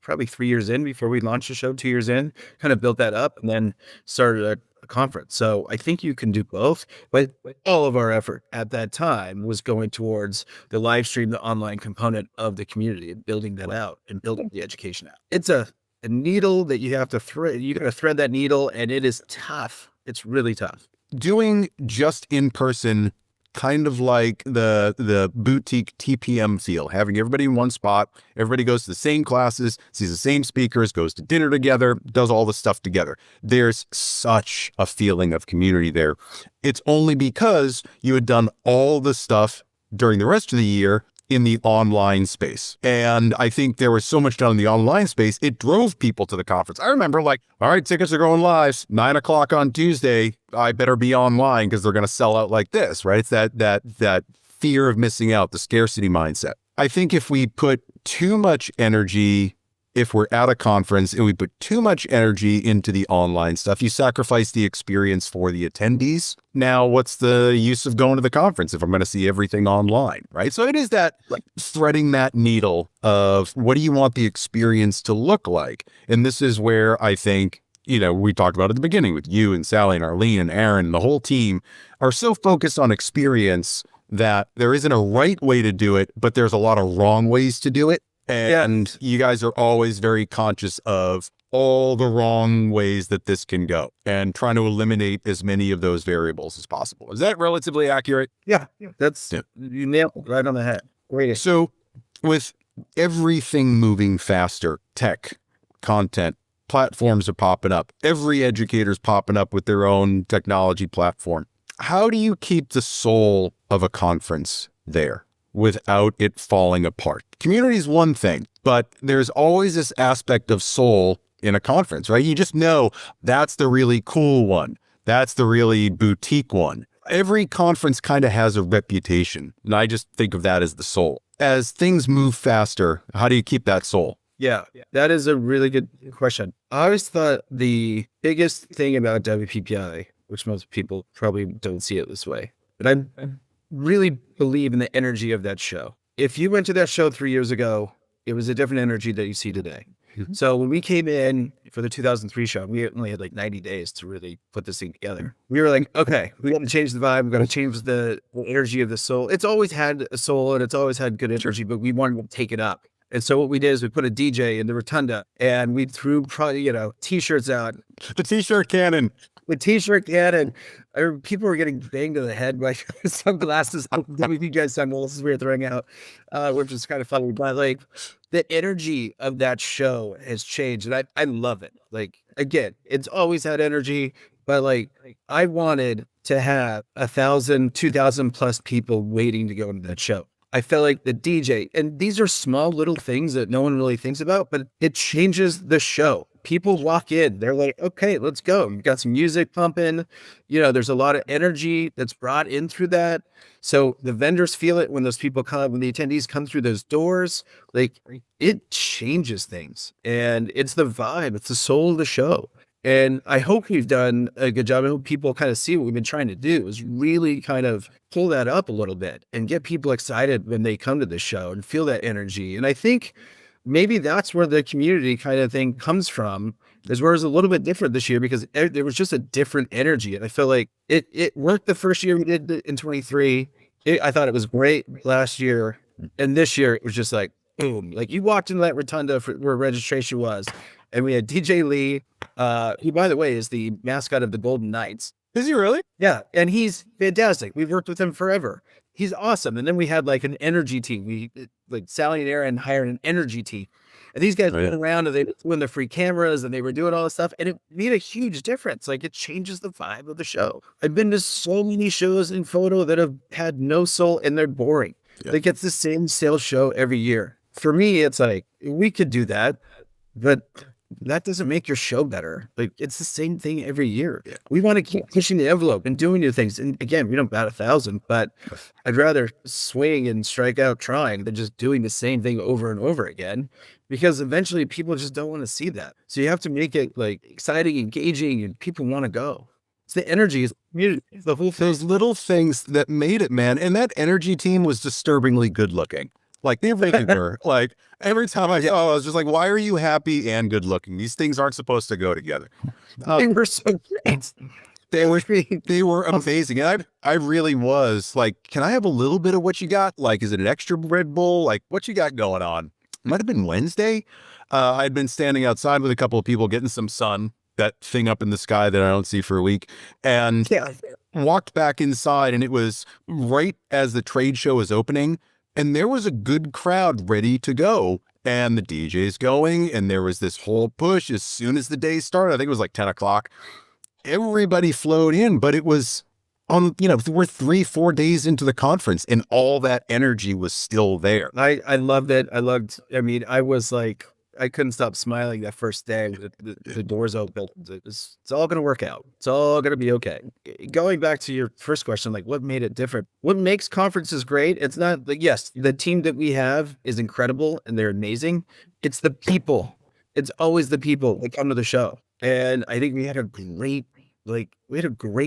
probably 3 years in before we launched the show, 2 years in, kind of built that up and then started a conference. So I think you can do both, but all of our effort at that time was going towards the live stream, the online component of the community, and building that out and building the education out. It's a needle that you have to thread. You got to thread that needle, and it is tough. It's really tough. Doing just in person, kind of like the boutique TPM feel, having everybody in one spot, everybody goes to the same classes, sees the same speakers, goes to dinner together, does all the stuff together. There's such a feeling of community there. It's only because you had done all the stuff during the rest of the year in the online space. And I think there was so much done in the online space, it drove people to the conference. I remember like, all right, tickets are going live, 9 o'clock on Tuesday. I better be online because they're going to sell out like this, right? It's that fear of missing out, the scarcity mindset. I think if we put too much energy, if we're at a conference and we put too much energy into the online stuff, you sacrifice the experience for the attendees. Now, what's the use of going to the conference if I'm going to see everything online, right? So it is that like threading that needle of what do you want the experience to look like? And this is where I think, we talked about at the beginning with you and Sally and Arlene and Aaron and the whole team are so focused on experience that there isn't a right way to do it, but there's a lot of wrong ways to do it. And you guys are always very conscious of all the wrong ways that this can go and trying to eliminate as many of those variables as possible. Is that relatively accurate? Yeah. You nailed it right on the head. Great. So with everything moving faster, tech, content, platforms are popping up. Every educator's popping up with their own technology platform. How do you keep the soul of a conference there without it falling apart? Community is one thing, but there's always this aspect of soul in a conference, right? You just know that's the really cool one. That's the really boutique one. Every conference kind of has a reputation, and I just think of that as the soul. As things move faster, how do you keep that soul? Yeah, that is a really good question. I always thought the biggest thing about WPPI, which most people probably don't see it this way, but I really believe in the energy of that show. If you went to that show 3 years ago, it was a different energy that you see today. Mm-hmm. So when we came in for the 2003 show, we only had like 90 days to really put this thing together. We were like, okay, we got to change the vibe. We got to change the energy of the soul. It's always had a soul and it's always had good energy, but we wanted to take it up. And so what we did is we put a DJ in the rotunda and we threw probably, t-shirts out. The t-shirt cannon. The t-shirt cannon. People were getting banged in the head by sunglasses, WPPI sunglasses we were throwing out, which is kind of funny. But like the energy of that show has changed, and I love it. Like again, it's always had energy, but like I wanted to have 1,000, 2,000 plus people waiting to go into that show. I felt like the DJ, and these are small little things that no one really thinks about, but it changes the show. People walk in, they're like, okay, let's go. We've got some music pumping. There's a lot of energy that's brought in through that. So the vendors feel it when those people come, when the attendees come through those doors, like it changes things. And it's the vibe, it's the soul of the show. And I hope we've done a good job. I hope people kind of see what we've been trying to do is really kind of pull that up a little bit and get people excited when they come to the show and feel that energy. And I think maybe that's where the community kind of thing comes from, is where it's a little bit different this year because there was just a different energy. And I feel like it worked the first year we did it in 23. I thought it was great last year. And this year it was just like, boom, like you walked into that rotunda where registration was. And we had DJ Lee, who, by the way, is the mascot of the Golden Knights. Is he really? Yeah. And he's fantastic. We've worked with him forever. He's awesome. And then we had like an energy team. Like Sally and Aaron hired an energy team. And these guys went around and they were doing the free cameras and they were doing all this stuff. And it made a huge difference. Like it changes the vibe of the show. I've been to so many shows in photo that have had no soul and they're boring. Yeah. Like it's the same sales show every year. For me, it's like, we could do that, but that doesn't make your show better. Like it's the same thing every year. Yeah. We want to keep pushing the envelope and doing new things. And again, we don't bat 1,000, but I'd rather swing and strike out trying than just doing the same thing over and over again, because eventually people just don't want to see that. So you have to make it like exciting, engaging, and people want to go. It's the energy, it's the whole thing. Those little things that made it, man. And that energy team was disturbingly good looking. Like they really were. Like every time I was just like, why are you happy and good looking? These things aren't supposed to go together. They were so great. They were amazing. And I really was like, can I have a little bit of what you got? Like, is it an extra Red Bull? Like what you got going on? It might've been Wednesday. I'd been standing outside with a couple of people getting some sun, that thing up in the sky that I don't see for a week, and walked back inside, and it was right as the trade show was opening. And there was a good crowd ready to go, and the DJ's going, and there was this whole push as soon as the day started. I think it was like 10 o'clock. Everybody flowed in, but it was we're 3-4 days into the conference and all that energy was still there. I loved it. I mean, I was like, I couldn't stop smiling that first day. The doors opened. It's all going to work out. It's all going to be okay. Going back to your first question, like what made it different? What makes conferences great? It's not like, yes, the team that we have is incredible and they're amazing. It's the people. It's always the people that come to the show. And I think we had a great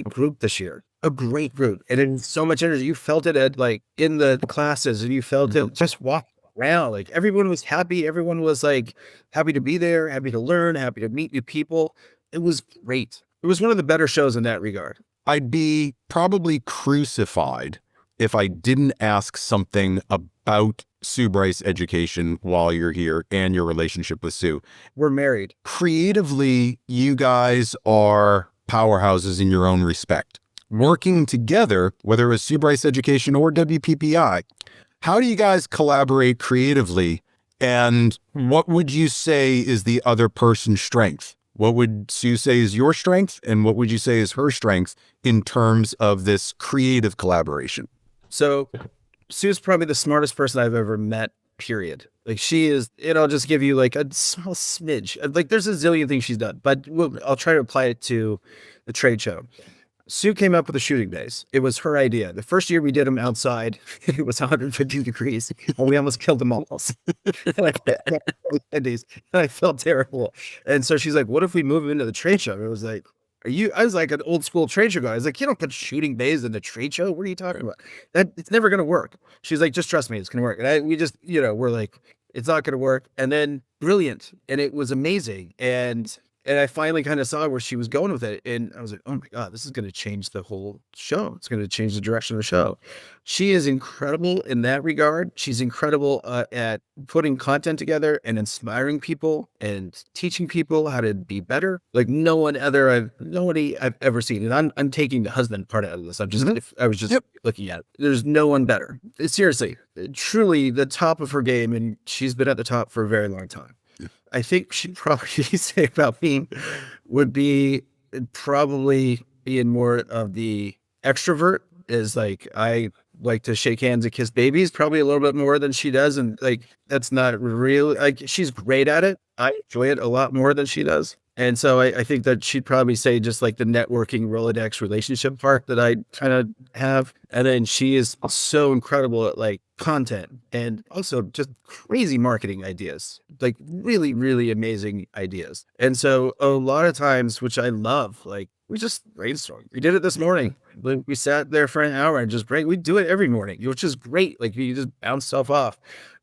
group this year. A great group. And in so much energy. You felt it at like in the classes and you felt it just walk around. Like everyone was happy. Everyone was like happy to be there, happy to learn, happy to meet new people. It was great. It was one of the better shows in that regard. I'd be probably crucified if I didn't ask something about Sue Bryce Education while you're here and your relationship with Sue. We're married. Creatively, you guys are powerhouses in your own respect. Working together, whether it was Sue Bryce Education or WPPI, how do you guys collaborate creatively? And what would you say is the other person's strength? What would Sue say is your strength? And what would you say is her strength in terms of this creative collaboration? So Sue's probably the smartest person I've ever met, period. Like she is, and I'll just give you like a small smidge. Like there's a zillion things she's done, but I'll try to apply it to the trade show. Sue came up with the shooting bays. It was her idea. The first year we did them outside, it was 150 degrees and we almost killed them all. I felt terrible. And so she's like, what if we move them into the trade show? And I was like, I was like an old school trade show guy. I was like, you don't put shooting bays in the trade show. What are you talking about? It's never going to work. She's like, just trust me, it's going to work. And we just, we're like, it's not going to work. And then brilliant. And it was amazing. And I finally kind of saw where she was going with it. And I was like, oh my God, this is going to change the whole show. It's going to change the direction of the show. She is incredible in that regard. She's incredible at putting content together and inspiring people and teaching people how to be better. Like nobody I've ever seen. And I'm taking the husband part out of this. I was just looking at it. There's no one better. Seriously, truly the top of her game. And she's been at the top for a very long time. I think she'd probably say about me would be probably being more of the extrovert. Is like, I like to shake hands and kiss babies probably a little bit more than she does. And like, that's not really like, she's great at it. I enjoy it a lot more than she does. And so I think that she'd probably say just like the networking Rolodex relationship part that I kind of have. And then she is so incredible at like content and also just crazy marketing ideas, like really, really amazing ideas. And so a lot of times, which I love, like we just brainstorm. We did it this morning. We sat there for an hour and just we do it every morning, which is great. Like you just bounce stuff off.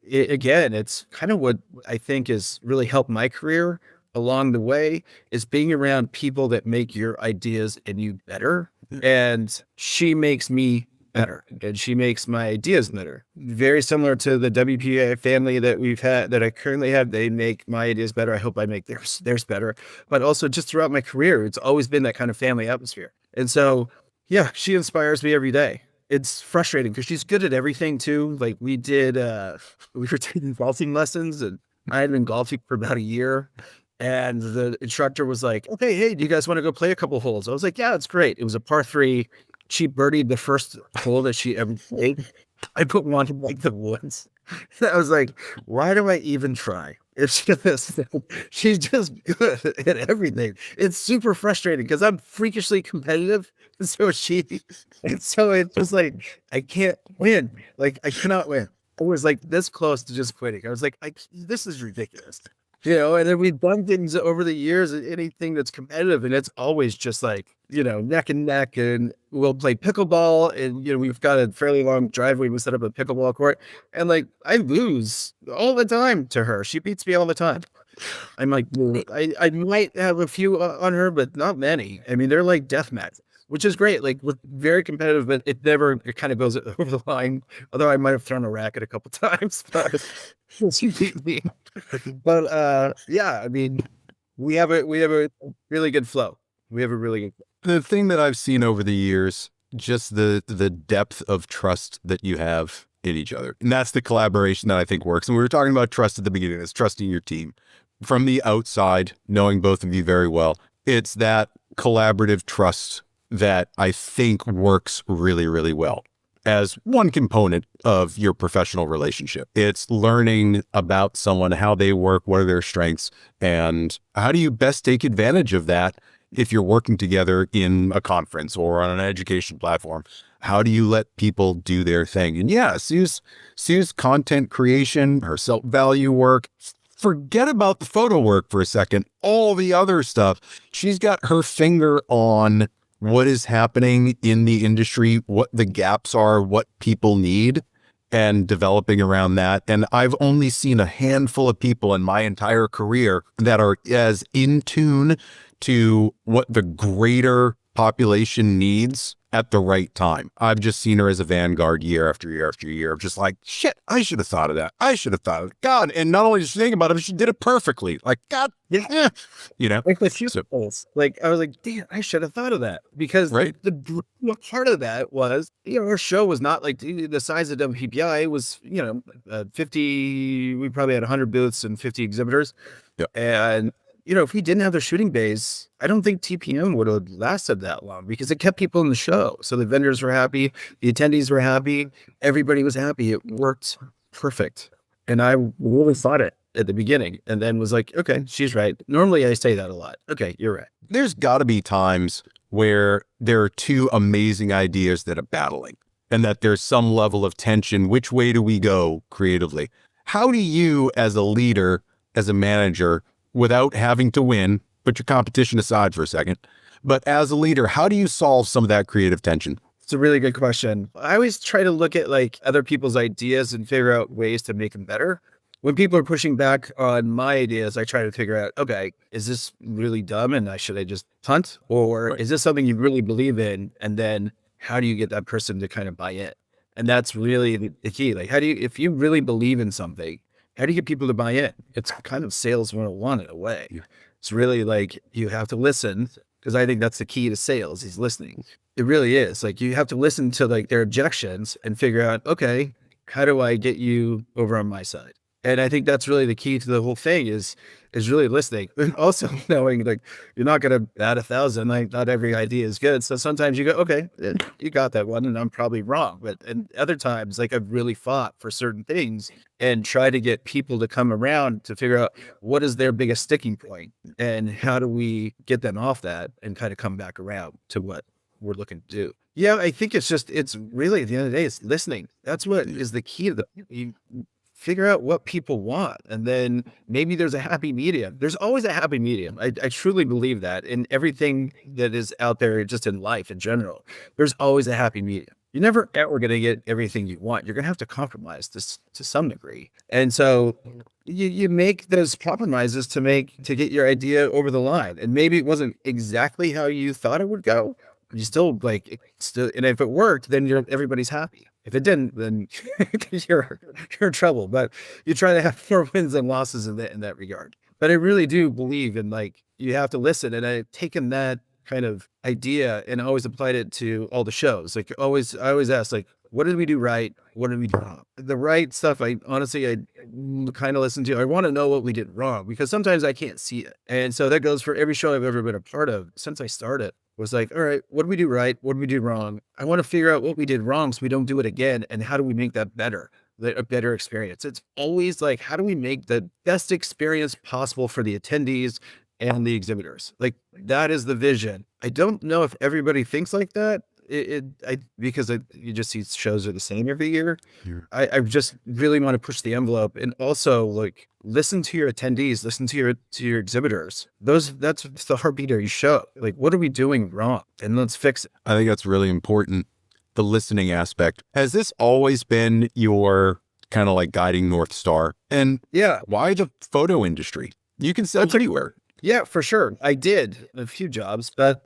Again, it's kind of what I think has really helped my career along the way is being around people that make your ideas and you better. And she makes me better and she makes my ideas better. Very similar to the WPPI family that we've had, that I currently have. They make my ideas better. I hope I make theirs better. But also just throughout my career, it's always been that kind of family atmosphere. And so, yeah, she inspires me every day. It's frustrating because she's good at everything too. Like we were taking golfing lessons and I had been golfing for about a year. And the instructor was like, okay, hey, do you guys want to go play a couple holes? I was like, yeah, it's great. It was a par 3. She birdied the first hole that she ever played. I put one in like the woods. I was like, why do I even try? She's just good at everything. It's super frustrating because I'm freakishly competitive. And so it's just like, I can't win. Like I cannot win. I was like this close to just quitting. I was like, this is ridiculous. And then we've done things over the years, anything that's competitive, and it's always just like, neck and neck, and we'll play pickleball, and, we've got a fairly long driveway. We set up a pickleball court, and like, I lose all the time to her. She beats me all the time. I'm like, I might have a few on her, but not many. I mean, they're like death matches, which is great. Like we're very competitive, but it kind of goes over the line. Although I might have thrown a racket a couple times, but she beat me. But yeah, I mean, we have a really good flow. The thing that I've seen over the years, just the depth of trust that you have in each other. And that's the collaboration that I think works. And we were talking about trust at the beginning. It's trusting your team. From the outside, knowing both of you very well, it's that collaborative trust that I think works really, really well as one component of your professional relationship. It's learning about someone, how they work, what are their strengths, and how do you best take advantage of that if you're working together in a conference or on an education platform. How do you let people do their thing? And yeah, Sue's content creation, her self-value work, forget about the photo work for a second, all the other stuff. She's got her finger on what is happening in the industry, what the gaps are, what people need, and developing around that. And I've only seen a handful of people in my entire career that are as in tune to what the greater population needs at the right time. I've just seen her as a vanguard year after year after year of just like, shit, I should have thought of that. I should have thought of it. God. And not only did she think about it, but she did it perfectly. Like, God, yeah. You know, Like with few goals, like I was like, damn, I should have thought of that because right. the part of that was, our show was not like the size of WPPI. It was, 50, we probably had 100 booths and 50 exhibitors. Yep. And, if we didn't have the shooting bays, I don't think TPM would have lasted that long because it kept people in the show. So the vendors were happy, the attendees were happy, everybody was happy. It worked perfect. And I really thought it at the beginning and then was like, okay, she's right. Normally I say that a lot. Okay, you're right. There's got to be times where there are two amazing ideas that are battling and that there's some level of tension. Which way do we go creatively? How do you, as a leader, as a manager, without having to win, put your competition aside for a second, but as a leader, how do you solve some of that creative tension? It's a really good question. I always try to look at like other people's ideas and figure out ways to make them better. When people are pushing back on my ideas, I try to figure out, okay, is this really dumb and should I just punt? Or Right. is this something you really believe in? And then how do you get that person to kind of buy in? And that's really the key. Like, if you really believe in something, how do you get people to buy in? It's kind of sales 101 in a way. Yeah. It's really like you have to listen because I think that's the key to sales is listening. It really is. Like you have to listen to like their objections and figure out, okay, how do I get you over on my side? And I think that's really the key to the whole thing is really listening and also knowing like you're not going to bat 1,000. Like not every idea is good. So sometimes you go, okay, you got that one and I'm probably wrong. But and other times, like I've really fought for certain things and try to get people to come around to figure out what is their biggest sticking point and how do we get them off that and kind of come back around to what we're looking to do. Yeah, I think it's really at the end of the day, it's listening. That's what is the key to you figure out what people want. And then maybe there's a happy medium. There's always a happy medium. I truly believe that in everything that is out there, just in life in general, there's always a happy medium. You're never ever going to get everything you want. You're going to have to compromise to some degree. And so you make those compromises to get your idea over the line. And maybe it wasn't exactly how you thought it would go. You still and if it worked, then everybody's happy. If it didn't, then you're in trouble. But you try to have more wins than losses in that regard. But I really do believe in like you have to listen. And I've taken that kind of idea and always applied it to all the shows. Like I always ask, like, what did we do right? What did we do wrong? The right stuff, I honestly kind of listen to. I want to know what we did wrong because sometimes I can't see it. And so that goes for every show I've ever been a part of since I started. Was like, all right, what did we do right? What did we do wrong? I want to figure out what we did wrong so we don't do it again. And how do we make that better? A better experience. It's always like, how do we make the best experience possible for the attendees and the exhibitors? Like that is the vision. I don't know if everybody thinks like that. Because you just see shows are the same every year. Yeah. I just really want to push the envelope and also like listen to your attendees, listen to your exhibitors. That's the heartbeat of your show. Like, what are we doing wrong? And let's fix it. I think that's really important. The listening aspect. Has this always been your kind of like guiding North Star? And yeah, why the photo industry? You can sell anywhere. Yeah, for sure. I did a few jobs, but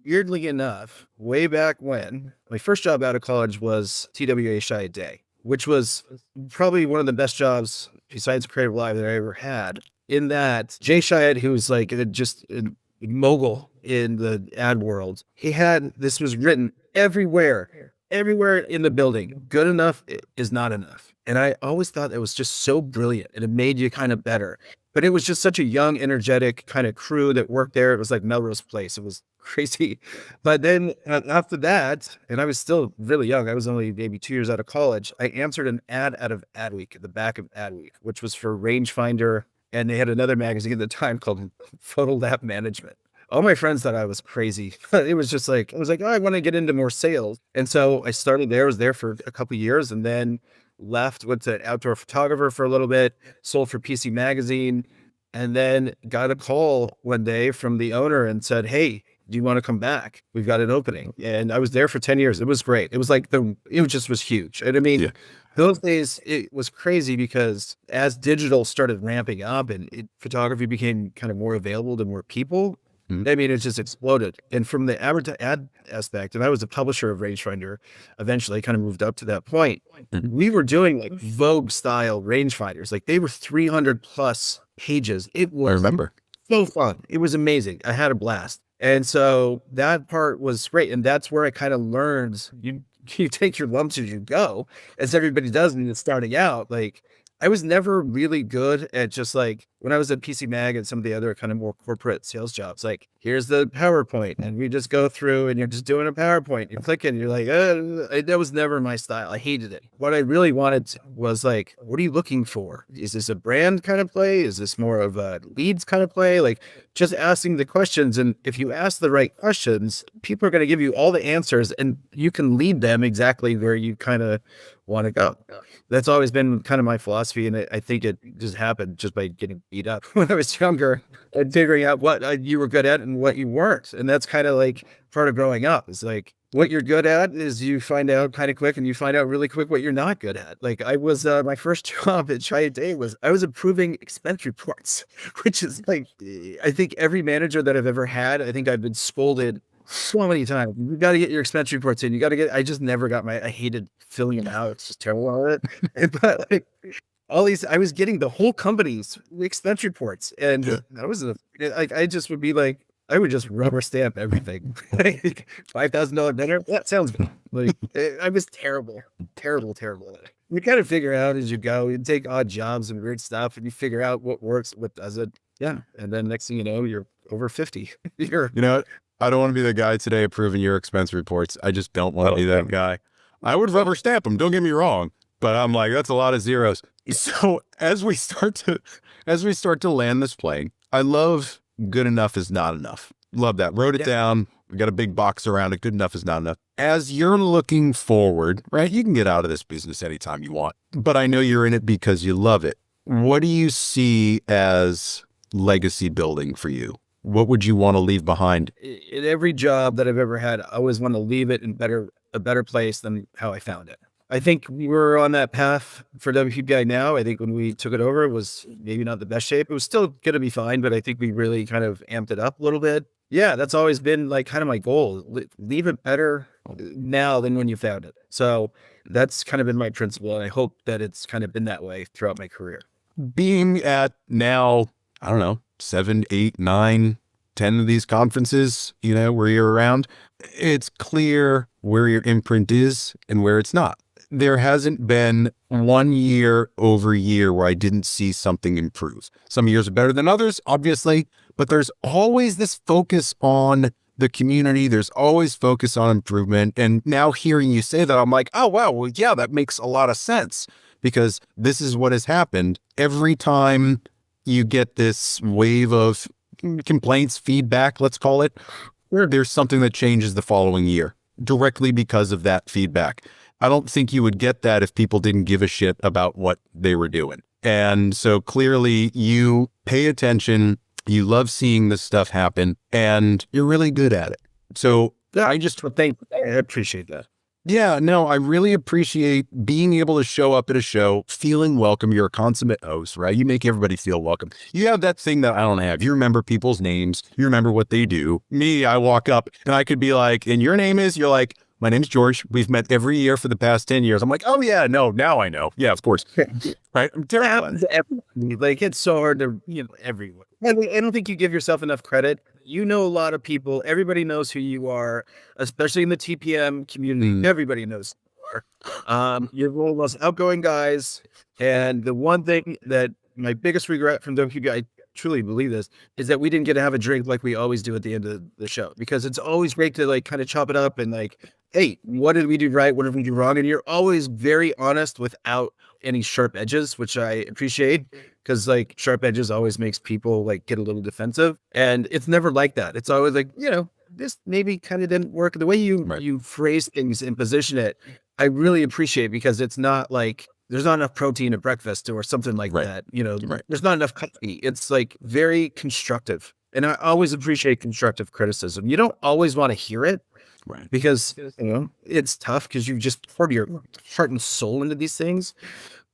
weirdly enough, way back when, my first job out of college was TWA Shy Day, which was probably one of the best jobs besides Creative Live that I ever had. In that, Jay Shyatt, who was like just a mogul in the ad world, this was written everywhere. everywhere in the building. Good enough is not enough. And I always thought it was just so brilliant and it made you kind of better. But it was just such a young, energetic kind of crew that worked there. It was like Melrose Place. It was crazy. But then after that, and I was still really young, I was only maybe 2 years out of college, I answered an ad out of Adweek, at the back of Adweek, which was for Rangefinder. And they had another magazine at the time called Photo Lab Management. All my friends thought I was crazy. It was just like, I was like, oh, I want to get into more sales. And so I started there, was there for a couple of years and then left, went to outdoor photographer for a little bit, sold for PC Magazine, and then got a call one day from the owner and said, hey, do you want to come back? We've got an opening. And I was there for 10 years. It was great. It was like it just was huge. And I mean, Yeah. those days it was crazy because as digital started ramping up and photography became kind of more available to more people, Mhm. I mean, it just exploded. And from the ad aspect, and I was a publisher of Rangefinder, eventually kind of moved up to that point. Mhm. We were doing like Vogue style rangefinders. Like they were 300 plus pages. It I was remember. so fun. It was amazing. I had a blast. And so that part was great. And that's where I kind of learned you take your lumps as you go, as everybody does when it's starting out. Like I was never really good at just like when I was at PC Mag and some of the other kind of more corporate sales jobs, like here's the PowerPoint and we just go through and you're just doing a PowerPoint, you're clicking, you're like, that was never my style. I hated it. What I really wanted was like, what are you looking for? Is this a brand kind of play? Is this more of a leads kind of play? Like just asking the questions. And if you ask the right questions, people are going to give you all the answers and you can lead them exactly where you kind of want to go. That's always been kind of my philosophy. And I think it just happened just by getting beat up when I was younger and figuring out what you were good at and what you weren't. And that's kind of like part of growing up. It's like what you're good at is you find out kind of quick and you find out really quick what you're not good at. Like I was, my first job at Chiat was I was approving expense reports, which is like, I think every manager that I've ever had, I think I've been scolded so many times. You got to get your expense reports in. You got to I just never got I hated filling it out. It's just terrible on it. But like all these, I was getting the whole company's expense reports. And that was like, I just would be like, I would just rubber stamp everything. Like $5,000 dinner. That sounds good. Like I was terrible at it. You kind of figure out as you go, you take odd jobs and weird stuff and you figure out what works, what doesn't. Yeah. And then next thing you know, you're over 50. You know what? I don't want to be the guy today approving your expense reports. I just don't want to be that guy. I would rubber stamp them. Don't get me wrong, but I'm like, that's a lot of zeros. So as we start to land this plane, I love good enough is not enough. Love that. Wrote it down. We got a big box around it. Good enough is not enough. As you're looking forward, right? You can get out of this business anytime you want, but I know you're in it because you love it. What do you see as legacy building for you? What would you want to leave behind? In every job that I've ever had, I always want to leave it in a better place than how I found it. I think we're on that path for WPPI now. I think when we took it over, it was maybe not the best shape. It was still going to be fine, but I think we really kind of amped it up a little bit. Yeah, that's always been like kind of my goal. Leave it better now than when you found it. So that's kind of been my principle. And I hope that it's kind of been that way throughout my career. Being at now, I don't know, 7, 8, 9, 10 of these conferences, where you're around, it's clear where your imprint is and where it's not. There hasn't been 1 year over year where I didn't see something improve. Some years are better than others, obviously, but there's always this focus on the community. There's always focus on improvement. And now hearing you say that, I'm like, oh, wow, well, yeah, that makes a lot of sense because this is what has happened. Every time you get this wave of complaints, feedback, let's call it, where there's something that changes the following year directly because of that feedback. I don't think you would get that if people didn't give a shit about what they were doing. And so clearly you pay attention, you love seeing this stuff happen, and you're really good at it. So I appreciate that. Yeah, no, I really appreciate being able to show up at a show, feeling welcome. You're a consummate host, right? You make everybody feel welcome. You have that thing that I don't have. You remember people's names. You remember what they do. Me, I walk up and I could be like, and your name is? You're like, my name's George. We've met every year for the past 10 years. I'm like, oh yeah, no, now I know. Yeah, of course. Right? I'm terrible. Like it's so hard to, everyone. I don't think you give yourself enough credit you know a lot of people. Everybody knows who you are, especially in the TPM community. Everybody knows who you are. You're one of the most outgoing guys. And the one thing that my biggest regret from WPPI, I truly believe this, is that we didn't get to have a drink like we always do at the end of the show, because it's always great to like kind of chop it up and like, hey, what did we do right? What did we do wrong? And you're always very honest without any sharp edges, which I appreciate, because like sharp edges always makes people like get a little defensive, and it's never like that. It's always like, this maybe kind of didn't work. The way you phrase things and position it, I really appreciate, because it's not like there's not enough protein at breakfast or something like that. There's not enough coffee. It's like very constructive. And I always appreciate constructive criticism. You don't always want to hear it, because, it's tough, because you just poured your heart and soul into these things,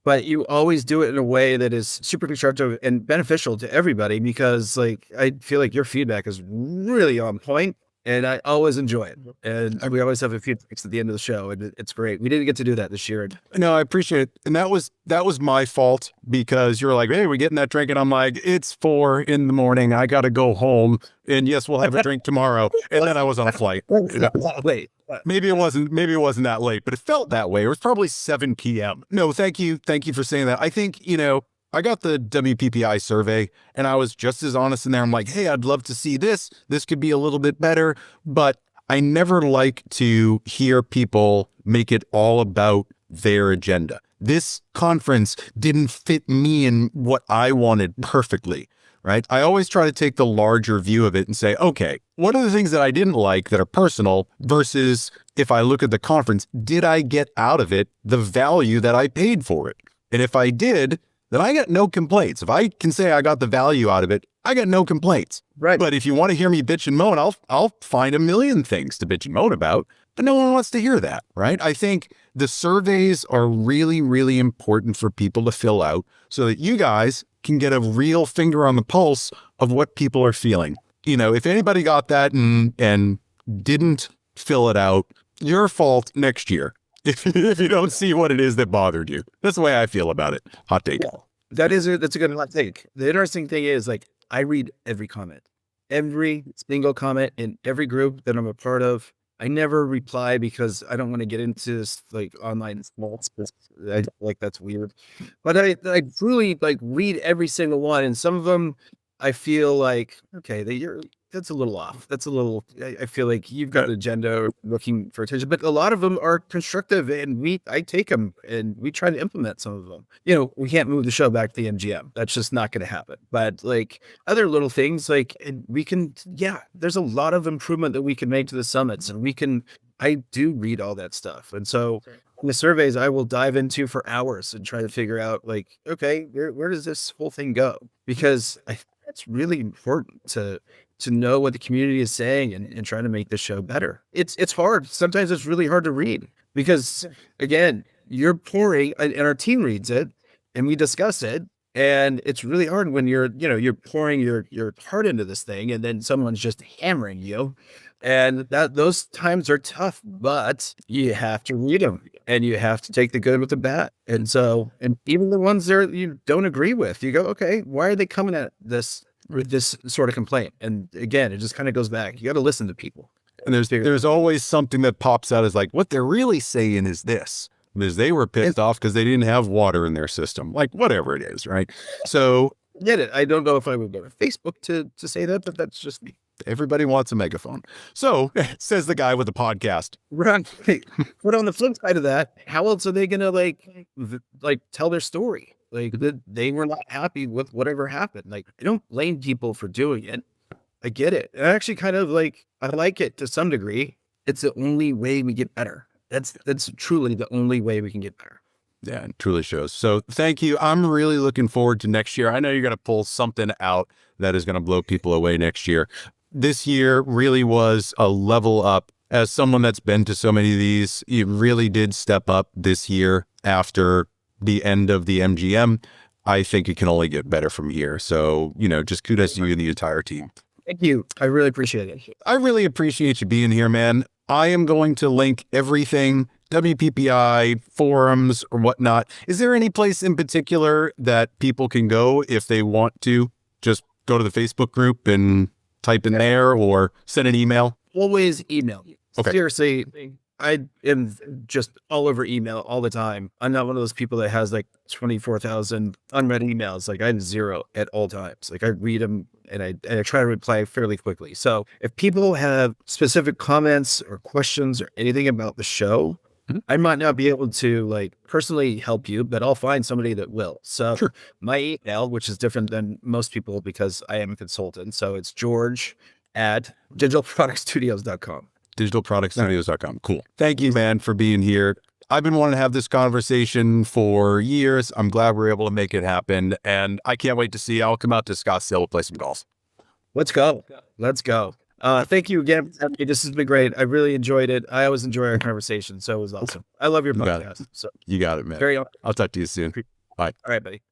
but you always do it in a way that is super constructive and beneficial to everybody, because like, I feel like your feedback is really on point. And I always enjoy it. And we always have a few drinks at the end of the show, and it's great. We didn't get to do that this year. No, I appreciate it. And that was my fault, because you're like, hey, we're getting that drink. And I'm like, it's 4 a.m. I got to go home. And yes, we'll have a drink tomorrow. And then I was on a flight. Wait, maybe it wasn't that late, but it felt that way. It was probably 7 p.m. No, thank you. Thank you for saying that. I think, I got the WPPI survey, and I was just as honest in there. I'm like, hey, I'd love to see this. This could be a little bit better. But I never like to hear people make it all about their agenda. This conference didn't fit me in what I wanted perfectly, right? I always try to take the larger view of it and say, okay, what are the things that I didn't like that are personal, versus if I look at the conference, did I get out of it the value that I paid for it? And if I did, then I got no complaints. If I can say I got the value out of it, I got no complaints. Right. But if you want to hear me bitch and moan, I'll find a million things to bitch and moan about, but no one wants to hear that, right? I think the surveys are really, really important for people to fill out, so that you guys can get a real finger on the pulse of what people are feeling. If anybody got that and didn't fill it out, your fault next year. If you don't see what it is that bothered you. That's the way I feel about it. Hot take. Yeah, that's a good hot take. The interesting thing is, like, I read every comment, every single comment in every group that I'm a part of. I never reply, because I don't want to get into this like online small. I like, that's weird. But I truly like read every single one, and some of them I feel like, okay, that's a little off. That's a little, I feel like you've got an agenda looking for attention, but a lot of them are constructive, and I take them and we try to implement some of them. We can't move the show back to the MGM. That's just not going to happen. But like other little things, like, and we can, there's a lot of improvement that we can make to the summits, and I do read all that stuff. And so in the surveys, I will dive into for hours and try to figure out, like, okay, where does this whole thing go? Because it's really important to know what the community is saying and trying to make the show better. It's hard. Sometimes it's really hard to read, because again, you're pouring, and our team reads it and we discuss it. And it's really hard when you're pouring your heart into this thing, and then someone's just hammering you. And those times are tough, but you have to read them, and you have to take the good with the bad. And even the ones that you don't agree with, you go, okay, why are they coming at this with this sort of complaint? And again, it just kind of goes back. You got to listen to people. And there's always something that pops out as like, what they're really saying is this. Because they were pissed off because they didn't have water in their system, like whatever it is, right? So get it. I don't know if I would go to Facebook to say that, but that's just me. Everybody wants a megaphone. So says the guy with the podcast. Right. But on the flip side of that, how else are they going to like tell their story? Like, they were not happy with whatever happened. Like, I don't blame people for doing it. I get it. I actually kind of like, I like it to some degree. It's the only way we get better. That's truly the only way we can get better. Yeah, it truly shows. So thank you. I'm really looking forward to next year. I know you're going to pull something out that is going to blow people away next year. This year really was a level up. As someone that's been to so many of these, you really did step up this year after the end of the MGM. I think it can only get better from here. So, just kudos to you and the entire team. Thank you. I really appreciate it. I really appreciate you being here, man. I am going to link everything, WPPI, forums, or whatnot. Is there any place in particular that people can go if they want to just go to the Facebook group and type in there or send an email? Always email. Okay. Seriously, I am just all over email all the time. I'm not one of those people that has like 24,000 unread emails. Like I have zero at all times. Like I read them and I try to reply fairly quickly. So if people have specific comments or questions or anything about the show, I might not be able to like personally help you, but I'll find somebody that will. So Sure. my email, which is different than most people because I am a consultant. So it's george@digitalproductstudios.com. Digitalproductstudios.com. Cool. Thank you, man, for being here. I've been wanting to have this conversation for years. I'm glad we're able to make it happen. And I can't wait to see you. I'll come out to Scottsdale to play some golf. Let's go. Let's go. Thank you again. This has been great. I really enjoyed it. I always enjoy our conversation. So it was awesome. I love your You got it. podcast. So You got it, man. very awesome. I'll talk to you soon. Bye. All right, buddy.